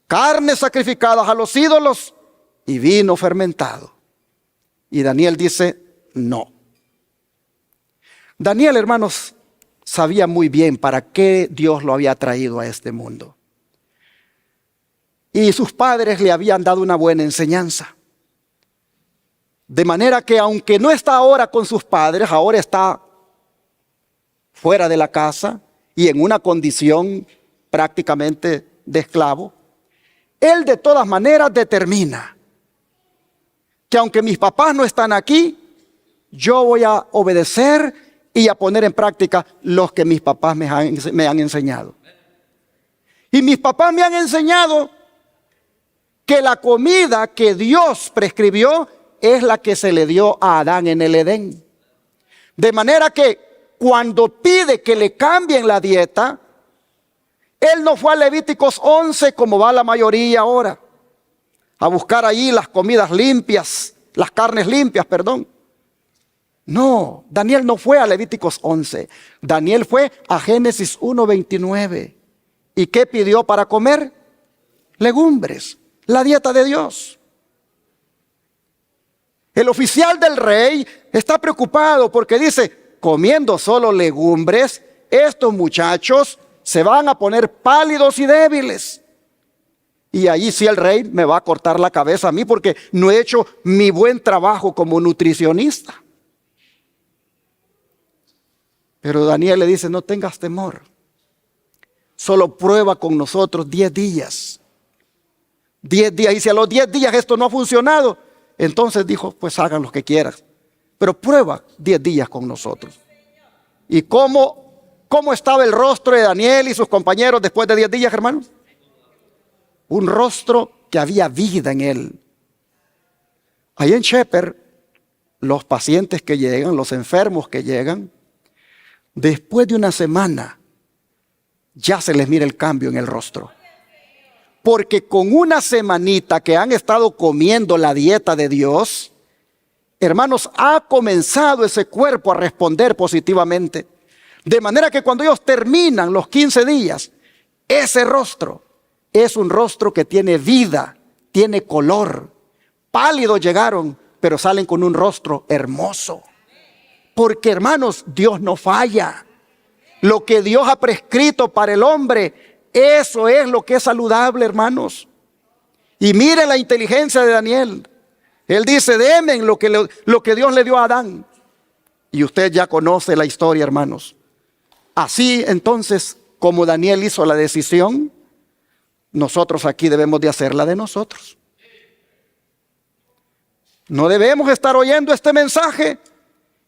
Carnes sacrificadas a los ídolos y vino fermentado. Y Daniel dice, no. Daniel, hermanos, sabía muy bien para qué Dios lo había traído a este mundo. Y sus padres le habían dado una buena enseñanza. De manera que aunque no está ahora con sus padres, ahora está fuera de la casa y en una condición prácticamente de esclavo, él de todas maneras determina que aunque mis papás no están aquí, yo voy a obedecer y a poner en práctica los que mis papás me han enseñado. Y mis papás me han enseñado que la comida que Dios prescribió es la que se le dio a Adán en el Edén. De manera que cuando pide que le cambien la dieta, él no fue a Levíticos 11 como va la mayoría ahora, a buscar allí las comidas limpias, las carnes limpias, perdón. No, Daniel no fue a Levíticos 11. Daniel fue a Génesis 1:29. ¿Y qué pidió para comer? Legumbres, la dieta de Dios. El oficial del rey está preocupado porque dice, comiendo solo legumbres, estos muchachos se van a poner pálidos y débiles. Y allí sí el rey me va a cortar la cabeza a mí porque no he hecho mi buen trabajo como nutricionista. Pero Daniel le dice, no tengas temor. Solo prueba con nosotros 10 días. 10 días. Y si a los 10 días esto no ha funcionado, entonces dijo, pues hagan lo que quieran. Pero prueba 10 días con nosotros. ¿Y cómo estaba el rostro de Daniel y sus compañeros después de 10 días, hermanos? Un rostro que había vida en él. Ahí en Shepherd, los pacientes que llegan, los enfermos que llegan, después de una semana, ya se les mira el cambio en el rostro. Porque con una semanita que han estado comiendo la dieta de Dios, hermanos, ha comenzado ese cuerpo a responder positivamente. De manera que cuando ellos terminan los 15 días, ese rostro es un rostro que tiene vida, tiene color. Pálidos llegaron, pero salen con un rostro hermoso. Porque, hermanos, Dios no falla. Lo que Dios ha prescrito para el hombre, eso es lo que es saludable, hermanos. Y mire la inteligencia de Daniel. Él dice, denme lo que Dios le dio a Adán. Y usted ya conoce la historia, hermanos. Así entonces, como Daniel hizo la decisión, nosotros aquí debemos de hacerla de nosotros. No debemos estar oyendo este mensaje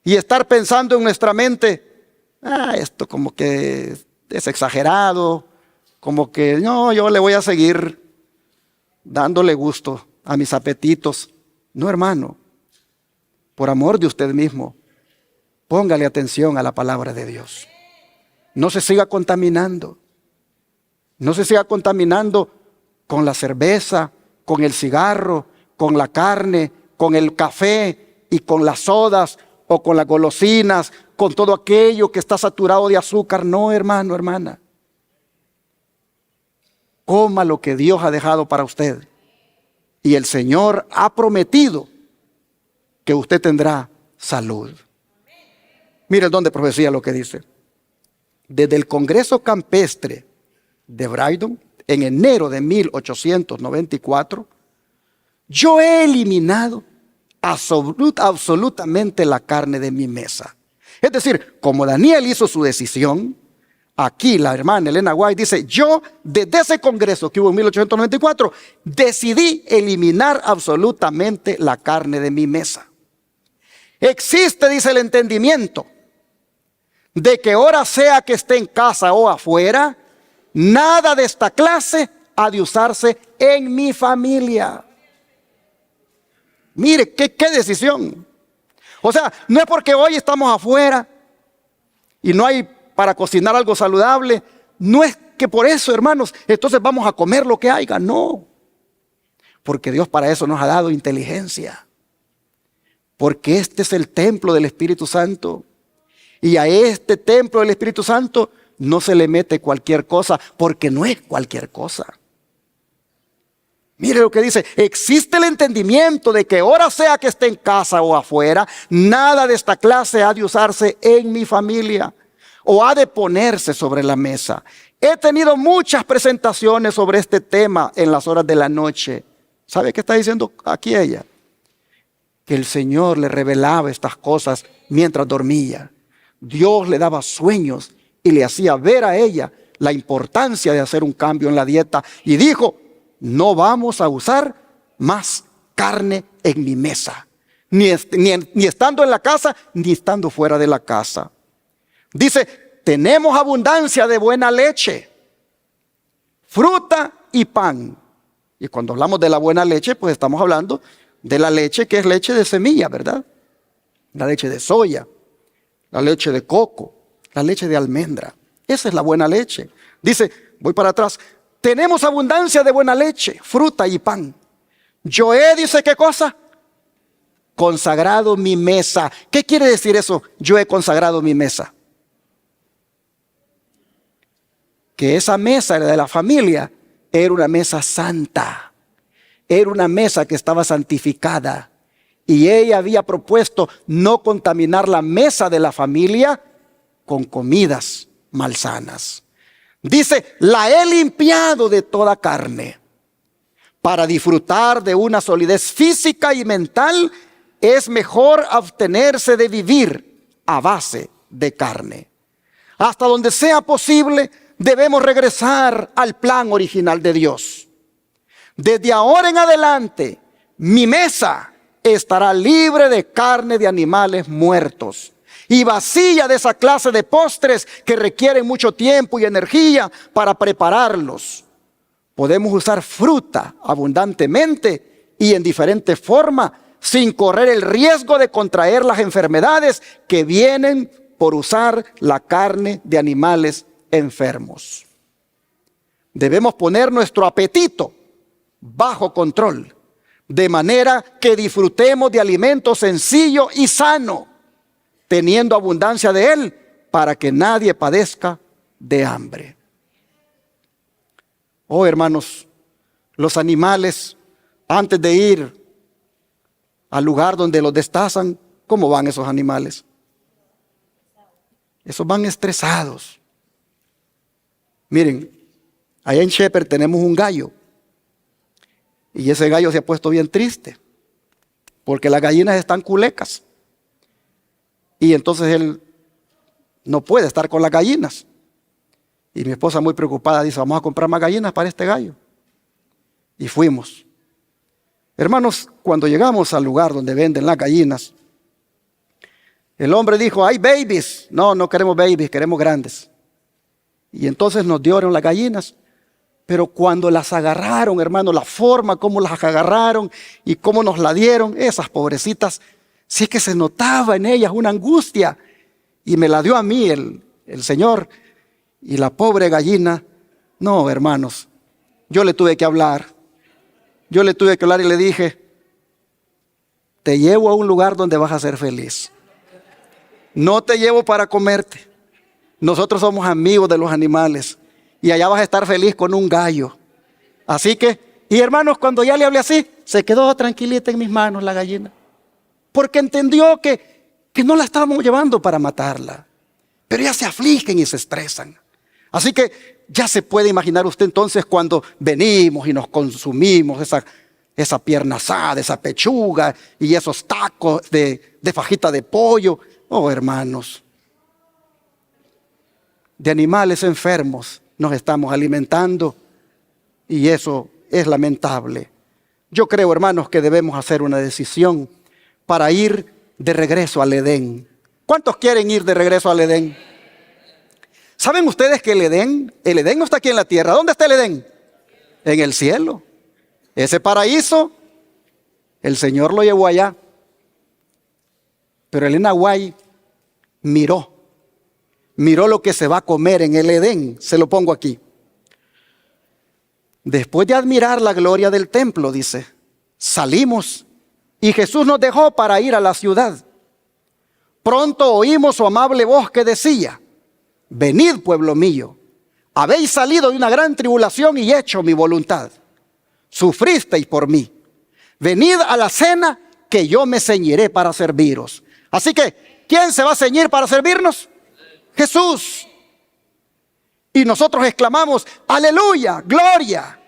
y estar pensando en nuestra mente, esto como que es exagerado, como que no, yo le voy a seguir dándole gusto a mis apetitos. No, hermano, por amor de usted mismo, póngale atención a la palabra de Dios. No se siga contaminando. No se siga contaminando con la cerveza, con el cigarro, con la carne, con el café y con las sodas o con las golosinas, con todo aquello que está saturado de azúcar. No, hermano, hermana. Coma lo que Dios ha dejado para usted. Y el Señor ha prometido que usted tendrá salud. Mire el don de profecía lo que dice. Desde el Congreso Campestre de Brydon, en enero de 1894, yo he eliminado absolutamente la carne de mi mesa. Es decir, como Daniel hizo su decisión, aquí la hermana Elena White dice, yo desde ese congreso que hubo en 1894, decidí eliminar absolutamente la carne de mi mesa. Existe, dice el entendimiento, de que hora sea que esté en casa o afuera, nada de esta clase ha de usarse en mi familia. Mire, qué decisión. O sea, no es porque hoy estamos afuera y no hay para cocinar algo saludable, no es que por eso, hermanos, entonces vamos a comer lo que haya. No, porque Dios para eso nos ha dado inteligencia. Porque este es el templo del Espíritu Santo. Y a este templo del Espíritu Santo no se le mete cualquier cosa, porque no es cualquier cosa. Mire lo que dice, existe el entendimiento de que hora sea que esté en casa o afuera, nada de esta clase ha de usarse en mi familia o ha de ponerse sobre la mesa. He tenido muchas presentaciones sobre este tema en las horas de la noche. ¿Sabe qué está diciendo aquí ella? Que el Señor le revelaba estas cosas mientras dormía. Dios le daba sueños y le hacía ver a ella la importancia de hacer un cambio en la dieta. Y dijo, no vamos a usar más carne en mi mesa. Ni estando en la casa, ni estando fuera de la casa. Dice, tenemos abundancia de buena leche, fruta y pan. Y cuando hablamos de la buena leche, pues estamos hablando de la leche que es leche de semilla, ¿verdad? La leche de soya, la leche de coco, la leche de almendra. Esa es la buena leche. Dice, voy para atrás, tenemos abundancia de buena leche, fruta y pan. Yo he, dice, ¿qué cosa? Consagrado mi mesa. ¿Qué quiere decir eso? Yo he consagrado mi mesa. Que esa mesa de la familia era una mesa santa. Era una mesa que estaba santificada. Y ella había propuesto no contaminar la mesa de la familia con comidas malsanas. Dice, la he limpiado de toda carne. Para disfrutar de una solidez física y mental, es mejor abstenerse de vivir a base de carne. Hasta donde sea posible, debemos regresar al plan original de Dios. Desde ahora en adelante, mi mesa estará libre de carne de animales muertos y vacía de esa clase de postres que requieren mucho tiempo y energía para prepararlos. Podemos usar fruta abundantemente y en diferentes formas sin correr el riesgo de contraer las enfermedades que vienen por usar la carne de animales enfermos. Debemos poner nuestro apetito bajo control, de manera que disfrutemos de alimento sencillo y sano, teniendo abundancia de él, para que nadie padezca de hambre. Oh, hermanos, los animales, antes de ir al lugar donde los destazan, ¿cómo van esos animales? Esos van estresados. Miren, allá en Shepherd tenemos un gallo. Y ese gallo se ha puesto bien triste, porque las gallinas están culecas. Y entonces él no puede estar con las gallinas. Y mi esposa, muy preocupada, dice, vamos a comprar más gallinas para este gallo. Y fuimos. Hermanos, cuando llegamos al lugar donde venden las gallinas, el hombre dijo, hay babies. No, no queremos babies, queremos grandes. Y entonces nos dieron las gallinas. Pero cuando las agarraron, hermano, la forma como las agarraron y cómo nos la dieron, esas pobrecitas, sí que se notaba en ellas una angustia. Y me la dio a mí el Señor. Y la pobre gallina, no, hermanos, yo le tuve que hablar. Yo le tuve que hablar y le dije, te llevo a un lugar donde vas a ser feliz. No te llevo para comerte. Nosotros somos amigos de los animales. Y allá vas a estar feliz con un gallo. Así que, y hermanos, cuando ya le hablé así, se quedó tranquilita en mis manos la gallina. Porque entendió que no la estábamos llevando para matarla. Pero ya se afligen y se estresan. Así que ya se puede imaginar usted entonces cuando venimos y nos consumimos esa pierna asada, esa pechuga y esos tacos de fajita de pollo. Oh, hermanos, de animales enfermos nos estamos alimentando y eso es lamentable. Yo creo, hermanos, que debemos hacer una decisión para ir de regreso al Edén. ¿Cuántos quieren ir de regreso al Edén? ¿Saben ustedes que el Edén no está aquí en la tierra? ¿Dónde está el Edén? En el cielo. Ese paraíso, el Señor lo llevó allá. Pero Elena White miró lo que se va a comer en el Edén. Se lo pongo aquí. Después de admirar la gloria del templo, dice, salimos y Jesús nos dejó para ir a la ciudad. Pronto oímos su amable voz que decía, venid, pueblo mío, habéis salido de una gran tribulación y hecho mi voluntad. Sufristeis por mí. Venid a la cena que yo me ceñiré para serviros. Así que, ¿quién se va a ceñir para servirnos? Jesús. Y nosotros exclamamos, aleluya, gloria.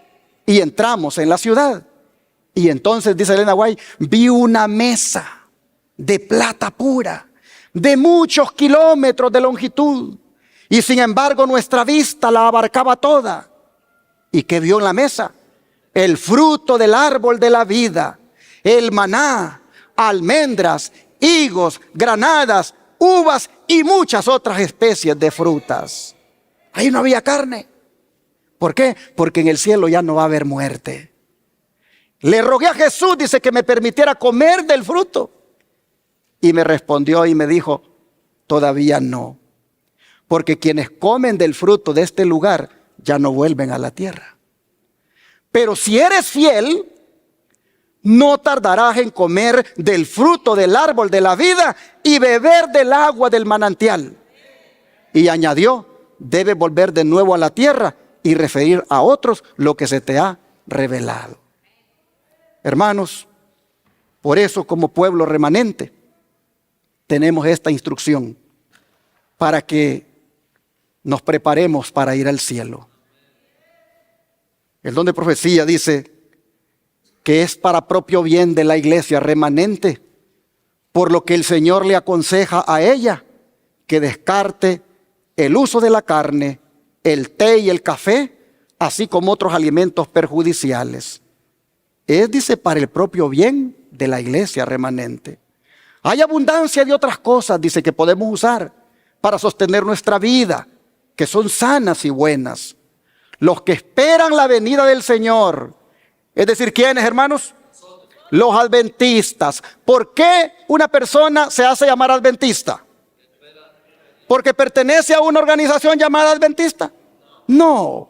Y entramos en la ciudad. Y entonces, dice Elena White, vi una mesa de plata pura, de muchos kilómetros de longitud, y sin embargo nuestra vista la abarcaba toda. ¿Y qué vio en la mesa? El fruto del árbol de la vida, el maná, almendras, higos, granadas, uvas y muchas otras especies de frutas. Ahí no había carne. ¿Por qué? Porque en el cielo ya no va a haber muerte. Le rogué a Jesús, dice, que me permitiera comer del fruto. Y me respondió y me dijo, todavía no. Porque quienes comen del fruto de este lugar ya no vuelven a la tierra. Pero si eres fiel, no tardarás en comer del fruto del árbol de la vida y beber del agua del manantial. Y añadió, debes volver de nuevo a la tierra y referir a otros lo que se te ha revelado. Hermanos, por eso como pueblo remanente tenemos esta instrucción para que nos preparemos para ir al cielo. El don de profecía dice que es para propio bien de la iglesia remanente, por lo que el Señor le aconseja a ella que descarte el uso de la carne, el té y el café, así como otros alimentos perjudiciales. Es, dice, para el propio bien de la iglesia remanente. Hay abundancia de otras cosas, dice, que podemos usar para sostener nuestra vida, que son sanas y buenas. Los que esperan la venida del Señor, es decir, ¿quiénes, hermanos? Los adventistas. ¿Por qué una persona se hace llamar adventista? ¿Porque pertenece a una organización llamada adventista? No.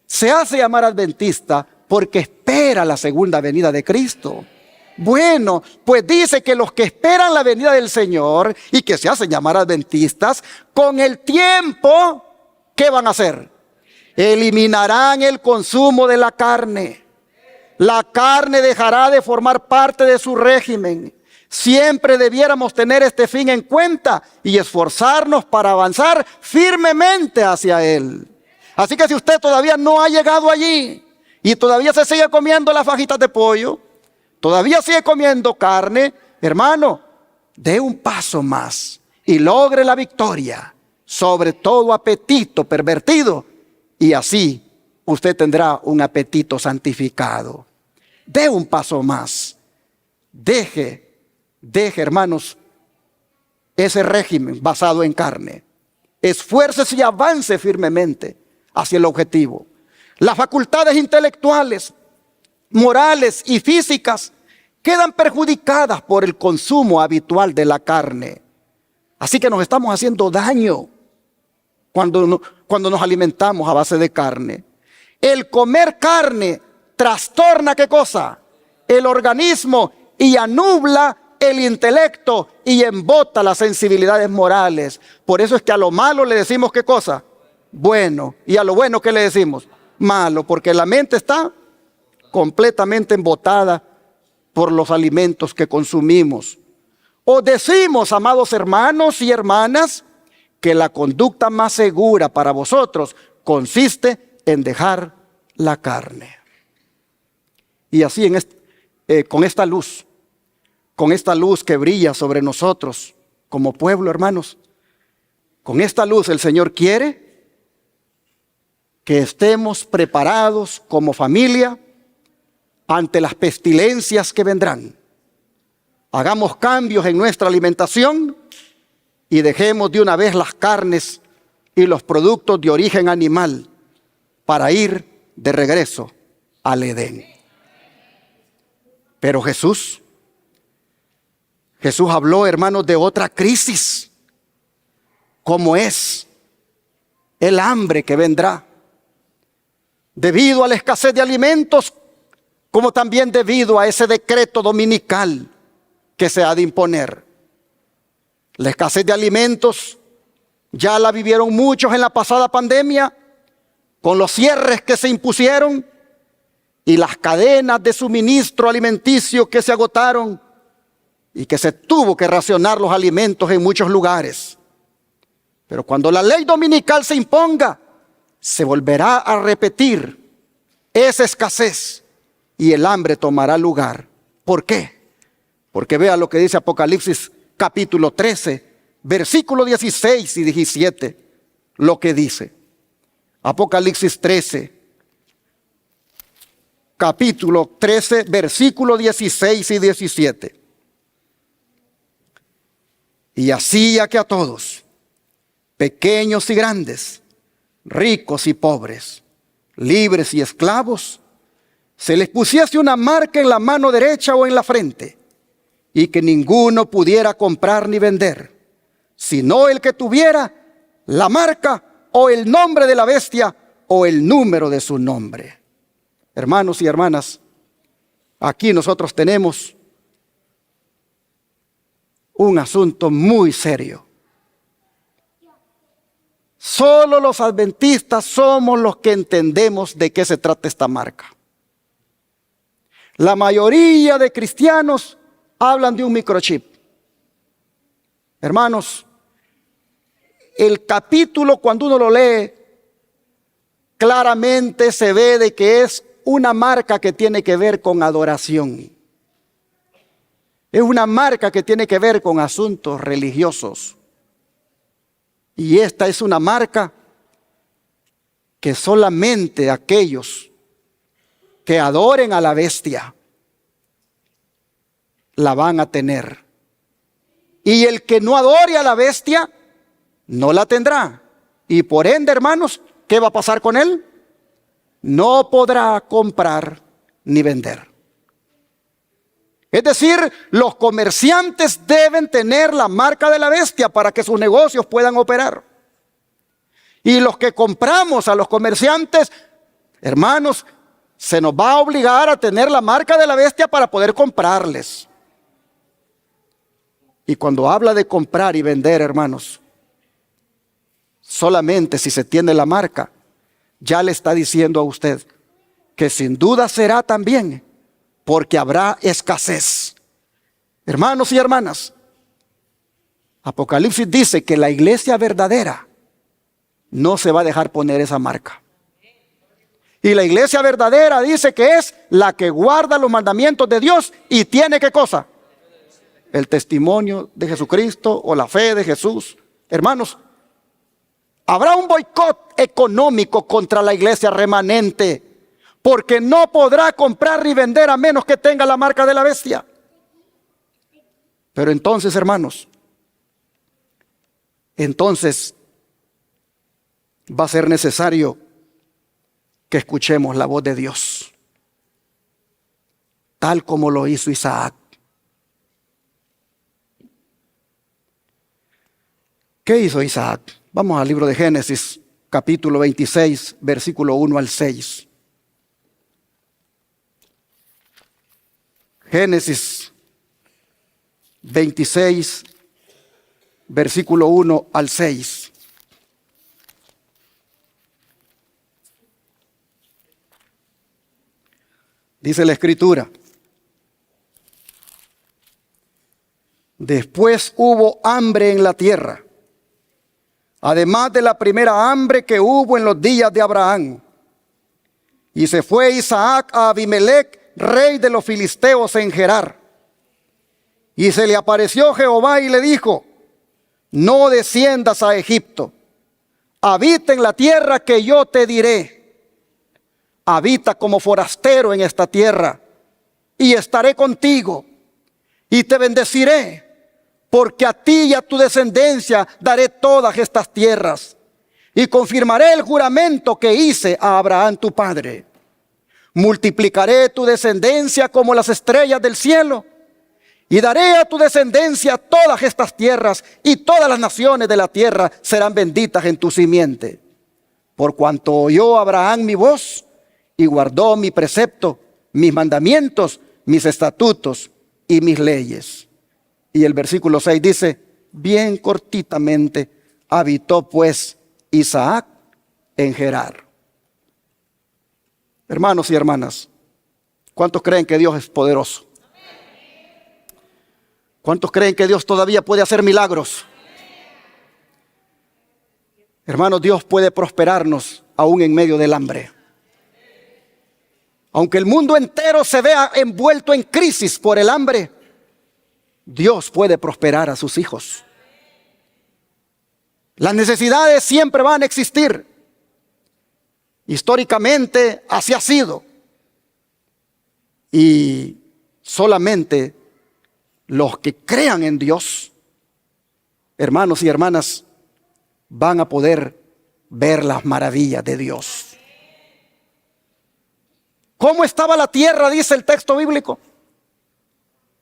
Se hace llamar adventista porque espera la segunda venida de Cristo. Bueno, pues dice que los que esperan la venida del Señor y que se hacen llamar adventistas, con el tiempo, ¿qué van a hacer? Eliminarán el consumo de la carne. La carne dejará de formar parte de su régimen. Siempre debiéramos tener este fin en cuenta y esforzarnos para avanzar firmemente hacia él. Así que si usted todavía no ha llegado allí y todavía se sigue comiendo las fajitas de pollo, todavía sigue comiendo carne, hermano, dé un paso más y logre la victoria sobre todo apetito pervertido, y así usted tendrá un apetito santificado. Dé un paso más. Deje, hermanos, ese régimen basado en carne. Esfuércese y avance firmemente hacia el objetivo. Las facultades intelectuales, morales y físicas quedan perjudicadas por el consumo habitual de la carne. Así que nos estamos haciendo daño cuando nos alimentamos a base de carne. El comer carne trastorna, ¿qué cosa? El organismo, y anubla el intelecto y embota las sensibilidades morales. Por eso es que a lo malo le decimos, ¿qué cosa? Bueno. Y a lo bueno, ¿qué le decimos? Malo, porque la mente está completamente embotada por los alimentos que consumimos. O decimos, amados hermanos y hermanas, que la conducta más segura para vosotros consiste en dejar la carne. Y así con esta luz que brilla sobre nosotros como pueblo, hermanos, con esta luz el Señor quiere que estemos preparados como familia ante las pestilencias que vendrán. Hagamos cambios en nuestra alimentación y dejemos de una vez las carnes y los productos de origen animal para ir de regreso al Edén. Pero Jesús habló, hermanos, de otra crisis, como es el hambre que vendrá, debido a la escasez de alimentos, como también debido a ese decreto dominical que se ha de imponer. La escasez de alimentos ya la vivieron muchos en la pasada pandemia, con los cierres que se impusieron y las cadenas de suministro alimenticio que se agotaron, y que se tuvo que racionar los alimentos en muchos lugares. Pero cuando la ley dominical se imponga, se volverá a repetir esa escasez y el hambre tomará lugar. ¿Por qué? Porque vea lo que dice Apocalipsis capítulo 13, versículos 16 y 17, lo que dice. Apocalipsis 13, capítulo 13, versículos 16 y 17. Y hacía que a todos, pequeños y grandes, ricos y pobres, libres y esclavos, se les pusiese una marca en la mano derecha o en la frente, y que ninguno pudiera comprar ni vender, sino el que tuviera la marca o el nombre de la bestia o el número de su nombre. Hermanos y hermanas, aquí nosotros tenemos un asunto muy serio. Solo los adventistas somos los que entendemos de qué se trata esta marca. La mayoría de cristianos hablan de un microchip. Hermanos, el capítulo, cuando uno lo lee, claramente se ve de que es una marca que tiene que ver con adoración. Es una marca que tiene que ver con asuntos religiosos. Y esta es una marca que solamente aquellos que adoren a la bestia la van a tener. Y el que no adore a la bestia no la tendrá. Y por ende, hermanos, ¿qué va a pasar con él? No podrá comprar ni vender. Es decir, los comerciantes deben tener la marca de la bestia para que sus negocios puedan operar. Y los que compramos a los comerciantes, hermanos, se nos va a obligar a tener la marca de la bestia para poder comprarles. Y cuando habla de comprar y vender, hermanos, solamente si se tiene la marca, ya le está diciendo a usted que sin duda será también, porque habrá escasez. Hermanos y hermanas, Apocalipsis dice que la iglesia verdadera no se va a dejar poner esa marca. Y la iglesia verdadera dice que es la que guarda los mandamientos de Dios y tiene ¿qué cosa? El testimonio de Jesucristo o la fe de Jesús. Hermanos, habrá un boicot económico contra la iglesia remanente, porque no podrá comprar ni vender a menos que tenga la marca de la bestia. Pero entonces, hermanos, entonces va a ser necesario que escuchemos la voz de Dios, tal como lo hizo Isaac. ¿Qué hizo Isaac? Vamos al libro de Génesis, capítulo 26, versículo 1 al 6. Génesis 26, versículo 1 al 6. Dice la Escritura: después hubo hambre en la tierra, además de la primera hambre que hubo en los días de Abraham. Y se fue Isaac a Abimelec, rey de los filisteos, en Gerar. Y se le apareció Jehová y le dijo: no desciendas a Egipto, habita en la tierra que yo te diré. Habita como forastero en esta tierra, y estaré contigo, y te bendeciré, porque a ti y a tu descendencia daré todas estas tierras, y confirmaré el juramento que hice a Abraham tu padre. Multiplicaré tu descendencia como las estrellas del cielo, y daré a tu descendencia todas estas tierras, y todas las naciones de la tierra serán benditas en tu simiente. Por cuanto oyó Abraham mi voz, y guardó mi precepto, mis mandamientos, mis estatutos y mis leyes. Y el versículo 6 dice, bien cortitamente, habitó pues Isaac en Gerar. Hermanos y hermanas, ¿cuántos creen que Dios es poderoso? ¿Cuántos creen que Dios todavía puede hacer milagros? Hermanos, Dios puede prosperarnos aún en medio del hambre. Aunque el mundo entero se vea envuelto en crisis por el hambre, Dios puede prosperar a sus hijos. Las necesidades siempre van a existir. Históricamente así ha sido. Y solamente los que crean en Dios, hermanos y hermanas, van a poder ver las maravillas de Dios. ¿Cómo estaba la tierra? Dice el texto bíblico.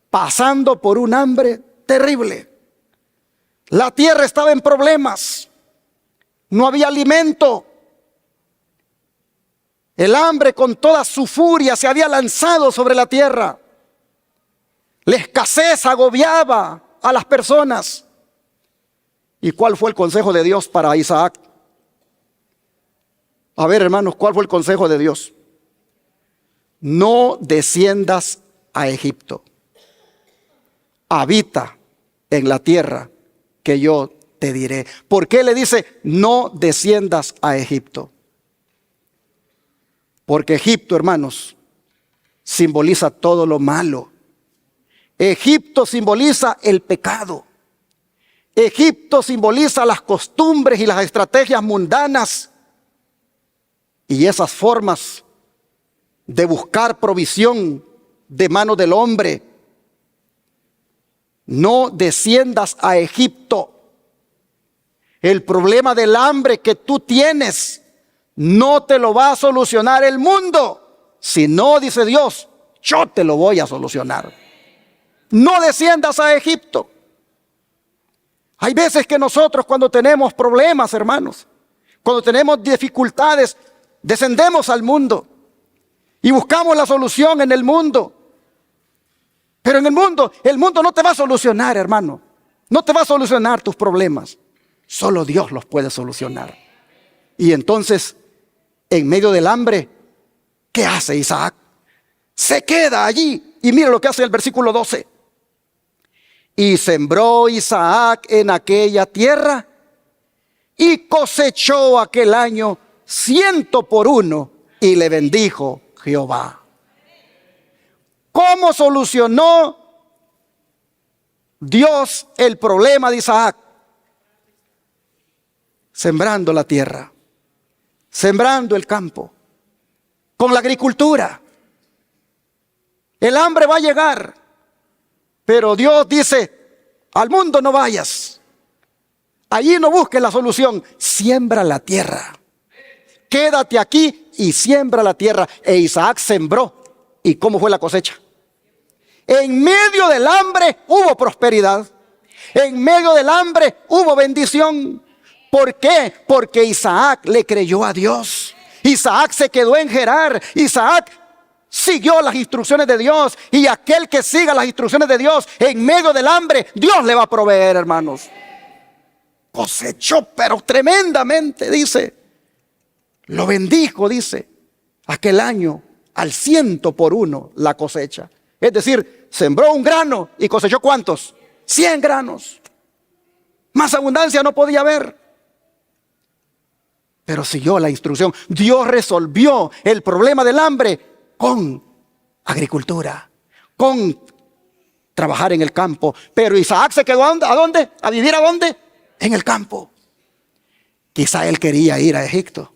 Pasando por un hambre terrible. La tierra estaba en problemas. No había alimento. El hambre con toda su furia se había lanzado sobre la tierra. La escasez agobiaba a las personas. ¿Y cuál fue el consejo de Dios para Isaac? A ver, hermanos, ¿cuál fue el consejo de Dios? No desciendas a Egipto. Habita en la tierra que yo te diré. ¿Por qué le dice no desciendas a Egipto? Porque Egipto, hermanos, simboliza todo lo malo. Egipto simboliza el pecado. Egipto simboliza las costumbres y las estrategias mundanas y esas formas de buscar provisión de mano del hombre. No desciendas a Egipto. El problema del hambre que tú tienes no te lo va a solucionar el mundo. Si no, dice Dios, yo te lo voy a solucionar. No desciendas a Egipto. Hay veces que nosotros cuando tenemos problemas, hermanos, cuando tenemos dificultades, descendemos al mundo y buscamos la solución en el mundo. Pero en el mundo no te va a solucionar, hermano. No te va a solucionar tus problemas. Solo Dios los puede solucionar. Y entonces, en medio del hambre, ¿qué hace Isaac? Se queda allí. Y mira lo que hace el versículo 12. Y sembró Isaac en aquella tierra y cosechó aquel año 100 por 1 y le bendijo Jehová. ¿Cómo solucionó Dios el problema de Isaac? Sembrando la tierra, sembrando el campo, con la agricultura. El hambre va a llegar, pero Dios dice, al mundo no vayas. Allí no busques la solución, siembra la tierra. Quédate aquí y siembra la tierra. E Isaac sembró. ¿Y cómo fue la cosecha? En medio del hambre hubo prosperidad. En medio del hambre hubo bendición. ¿Por qué? Porque Isaac le creyó a Dios. Isaac se quedó en Gerar. Isaac siguió las instrucciones de Dios. Y aquel que siga las instrucciones de Dios en medio del hambre, Dios le va a proveer, hermanos. Cosechó, pero tremendamente, dice. Lo bendijo, dice, aquel año al 100 por 1 la cosecha. Es decir, sembró un grano y cosechó ¿cuántos? 100 granos. Más abundancia no podía haber. Pero siguió la instrucción. Dios resolvió el problema del hambre con agricultura, con trabajar en el campo. Pero Isaac se quedó ¿a dónde? ¿A vivir a dónde? En el campo. Quizá él quería ir a Egipto.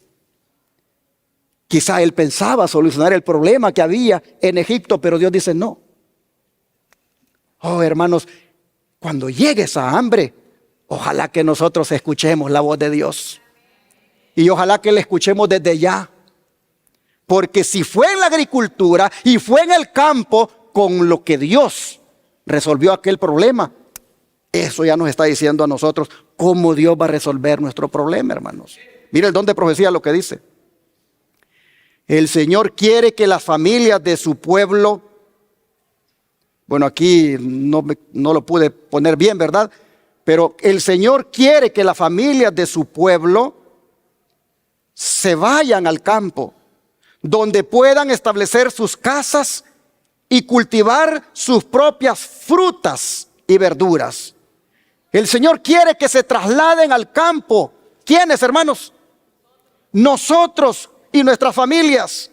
Quizá él pensaba solucionar el problema que había en Egipto, pero Dios dice no. Oh, hermanos, cuando llegue esa hambre, ojalá que nosotros escuchemos la voz de Dios. Y ojalá que la escuchemos desde ya. Porque si fue en la agricultura y fue en el campo con lo que Dios resolvió aquel problema, eso ya nos está diciendo a nosotros cómo Dios va a resolver nuestro problema, hermanos. Mira el don de profecía lo que dice. El Señor quiere que las familias de su pueblo, bueno, aquí no lo pude poner bien, ¿verdad? Pero el Señor quiere que las familias de su pueblo se vayan al campo, donde puedan establecer sus casas y cultivar sus propias frutas y verduras. El Señor quiere que se trasladen al campo. ¿Quiénes, hermanos? Nosotros y nuestras familias,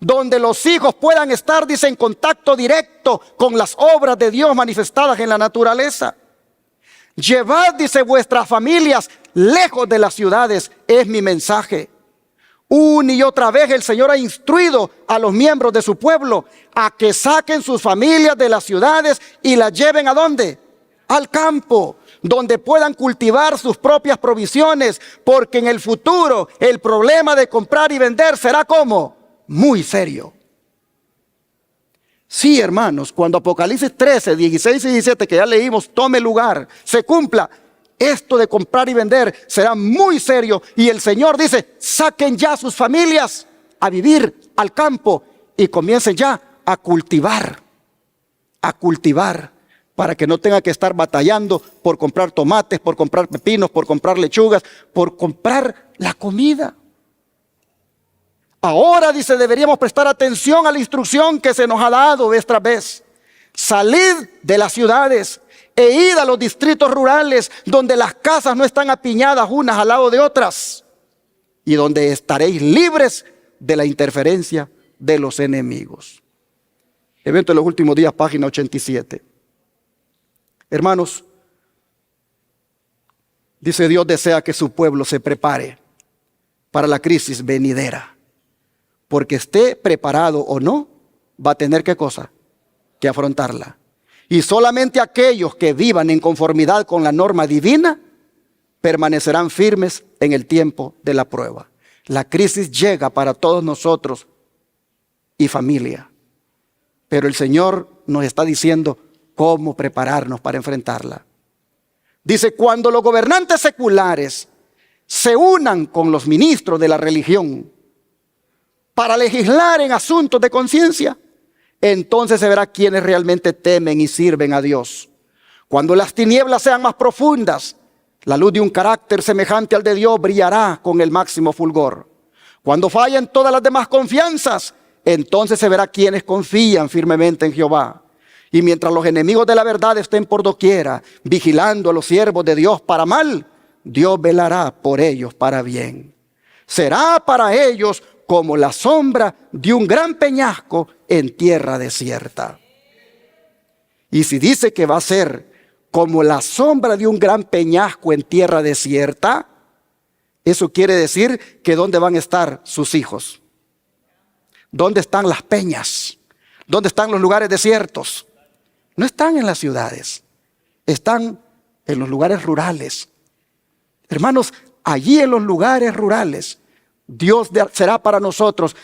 donde los hijos puedan estar, dice, en contacto directo con las obras de Dios manifestadas en la naturaleza. Llevad, dice, vuestras familias lejos de las ciudades, es mi mensaje. Una y otra vez el Señor ha instruido a los miembros de su pueblo a que saquen sus familias de las ciudades y las lleven ¿a dónde? Al campo, donde puedan cultivar sus propias provisiones, porque en el futuro el problema de comprar y vender será ¿cómo? Muy serio. Sí, hermanos, cuando Apocalipsis 13, 16 y 17 que ya leímos tome lugar, se cumpla, esto de comprar y vender será muy serio. Y el Señor dice, saquen ya sus familias a vivir al campo y comiencen ya a cultivar, para que no tenga que estar batallando por comprar tomates, por comprar pepinos, por comprar lechugas, por comprar la comida. Ahora, dice, deberíamos prestar atención a la instrucción que se nos ha dado vez tras vez. Salid de las ciudades e id a los distritos rurales, donde las casas no están apiñadas unas al lado de otras, y donde estaréis libres de la interferencia de los enemigos. Evento de los últimos días, página 87. Hermanos, dice, Dios desea que su pueblo se prepare para la crisis venidera. Porque esté preparado o no, va a tener ¿qué cosa? Que afrontarla. Y solamente aquellos que vivan en conformidad con la norma divina permanecerán firmes en el tiempo de la prueba. La crisis llega para todos nosotros y familia. Pero el Señor nos está diciendo cómo prepararnos para enfrentarla. Dice, cuando los gobernantes seculares se unan con los ministros de la religión para legislar en asuntos de conciencia, entonces se verá quienes realmente temen y sirven a Dios. Cuando las tinieblas sean más profundas, la luz de un carácter semejante al de Dios brillará con el máximo fulgor. Cuando fallen todas las demás confianzas, entonces se verá quienes confían firmemente en Jehová. Y mientras los enemigos de la verdad estén por doquiera, vigilando a los siervos de Dios para mal, Dios velará por ellos para bien. Será para ellos como la sombra de un gran peñasco en tierra desierta. Y si dice que va a ser como la sombra de un gran peñasco en tierra desierta, eso quiere decir que ¿dónde van a estar sus hijos? ¿Dónde están las peñas? ¿Dónde están los lugares desiertos? No están en las ciudades, están en los lugares rurales. Hermanos, allí en los lugares rurales, Dios será para nosotros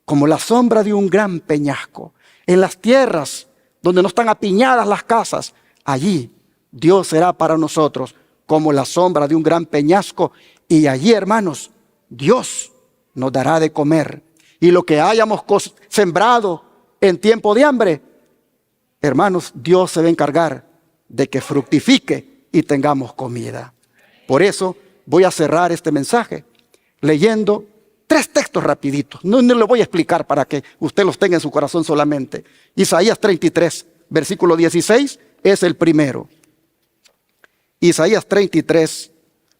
como la sombra de un gran peñasco. En las tierras donde no están apiñadas las casas, allí Dios será para nosotros como la sombra de un gran peñasco. Y allí, hermanos, Dios nos dará de comer. Y lo que hayamos sembrado en tiempo de hambre, hermanos, Dios se va a encargar de que fructifique y tengamos comida. Por eso voy a cerrar este mensaje leyendo 3 textos rapiditos. No lo voy a explicar para que usted los tenga en su corazón solamente. Isaías 33, versículo 16 es el primero. Isaías 33,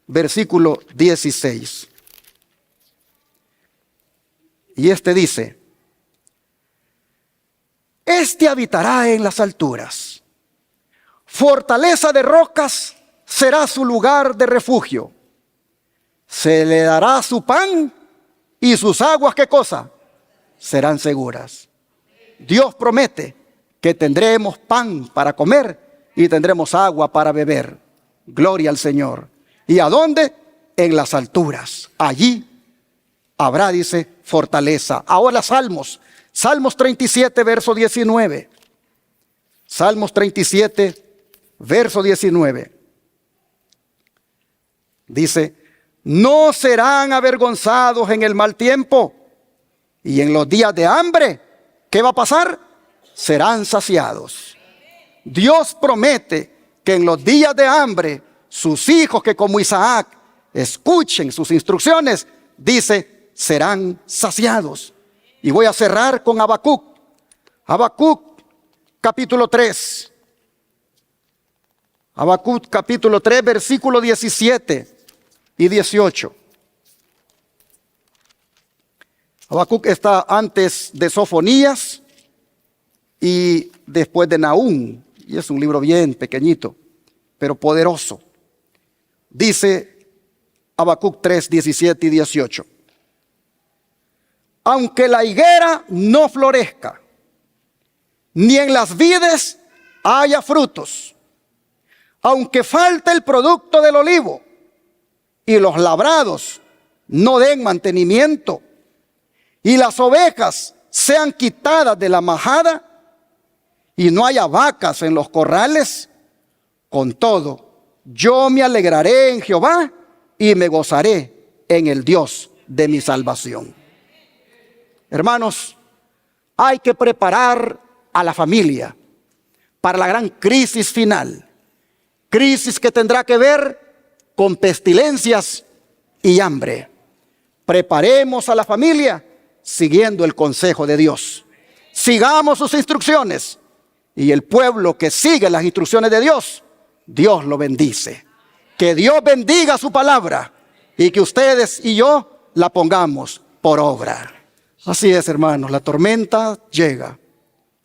versículo 16. Y este dice, este habitará en las alturas, fortaleza de rocas será su lugar de refugio. Se le dará su pan y sus aguas, ¿qué cosa? Serán seguras. Dios promete que tendremos pan para comer y tendremos agua para beber. Gloria al Señor. ¿Y a dónde? En las alturas. Allí habrá, dice, fortaleza. Ahora Salmos 37, verso 19. Salmos 37, verso 19. Dice, no serán avergonzados en el mal tiempo, y en los días de hambre, ¿qué va a pasar? Serán saciados. Dios promete que en los días de hambre, sus hijos que como Isaac escuchen sus instrucciones, dice, serán saciados. Y voy a cerrar con Habacuc. Habacuc, capítulo 3. Habacuc, capítulo 3, versículo 17 y 18. Habacuc está antes de Sofonías y después de Nahum. Y es un libro bien pequeñito, pero poderoso. Dice Habacuc 3, 17 y 18. Aunque la higuera no florezca, ni en las vides haya frutos, aunque falte el producto del olivo y los labrados no den mantenimiento y las ovejas sean quitadas de la majada y no haya vacas en los corrales, con todo yo me alegraré en Jehová y me gozaré en el Dios de mi salvación. Hermanos, hay que preparar a la familia para la gran crisis final. Crisis que tendrá que ver con pestilencias y hambre. Preparemos a la familia siguiendo el consejo de Dios. Sigamos sus instrucciones. Y el pueblo que sigue las instrucciones de Dios, Dios lo bendice. Que Dios bendiga su palabra y que ustedes y yo la pongamos por obra. Así es, hermanos, la tormenta llega,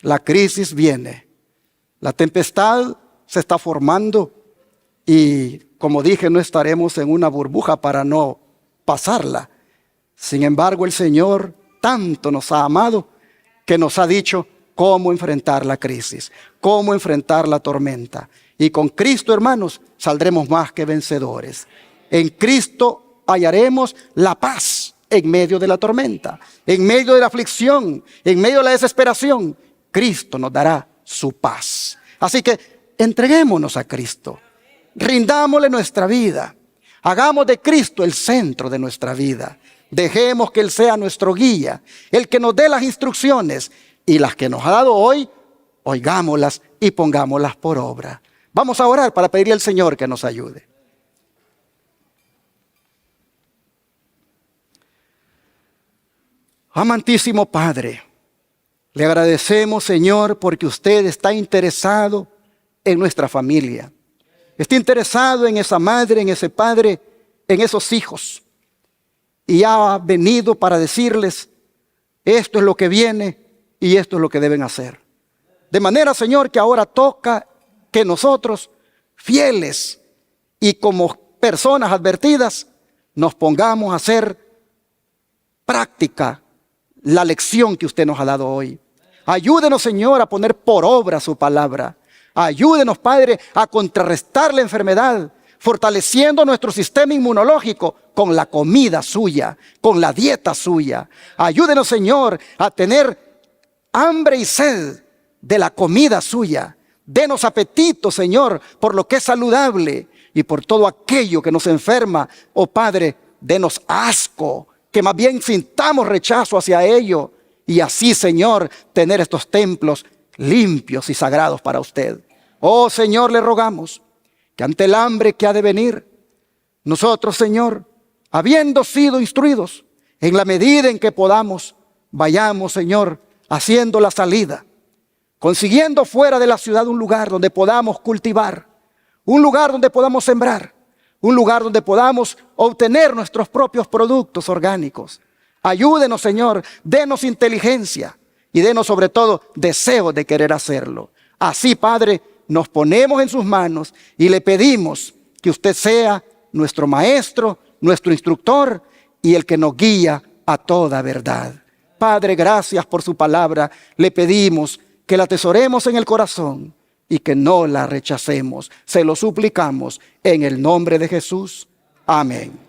la crisis viene, la tempestad se está formando y, como dije, no estaremos en una burbuja para no pasarla. Sin embargo, el Señor tanto nos ha amado que nos ha dicho cómo enfrentar la crisis, cómo enfrentar la tormenta. Y con Cristo, hermanos, saldremos más que vencedores. En Cristo hallaremos la paz en medio de la tormenta, en medio de la aflicción, en medio de la desesperación. Cristo nos dará su paz. Así que entreguémonos a Cristo, rindámosle nuestra vida, hagamos de Cristo el centro de nuestra vida. Dejemos que Él sea nuestro guía, el que nos dé las instrucciones, y las que nos ha dado hoy, oigámoslas y pongámoslas por obra. Vamos a orar para pedirle al Señor que nos ayude. Amantísimo Padre, le agradecemos, Señor, porque usted está interesado en nuestra familia. Está interesado en esa madre, en ese padre, en esos hijos. Y ha venido para decirles, esto es lo que viene y esto es lo que deben hacer. De manera, Señor, que ahora toca que nosotros, fieles y como personas advertidas, nos pongamos a hacer práctica la lección que usted nos ha dado hoy. Ayúdenos, Señor, a poner por obra su palabra. Ayúdenos, Padre, a contrarrestar la enfermedad, fortaleciendo nuestro sistema inmunológico con la comida suya, con la dieta suya. Ayúdenos, Señor, a tener hambre y sed de la comida suya. Denos apetito, Señor, por lo que es saludable y por todo aquello que nos enferma. Oh Padre, denos asco, que más bien sintamos rechazo hacia ello. Y así, Señor, tener estos templos limpios y sagrados para usted. Oh Señor, le rogamos que ante el hambre que ha de venir, nosotros, Señor, habiendo sido instruidos, en la medida en que podamos, vayamos, Señor, haciendo la salida, consiguiendo fuera de la ciudad un lugar donde podamos cultivar, un lugar donde podamos sembrar, un lugar donde podamos obtener nuestros propios productos orgánicos. Ayúdenos, Señor, denos inteligencia y denos sobre todo deseo de querer hacerlo. Así, Padre, nos ponemos en sus manos y le pedimos que usted sea nuestro maestro, nuestro instructor y el que nos guía a toda verdad. Padre, gracias por su palabra. Le pedimos que la atesoremos en el corazón y que no la rechacemos. Se lo suplicamos en el nombre de Jesús. Amén.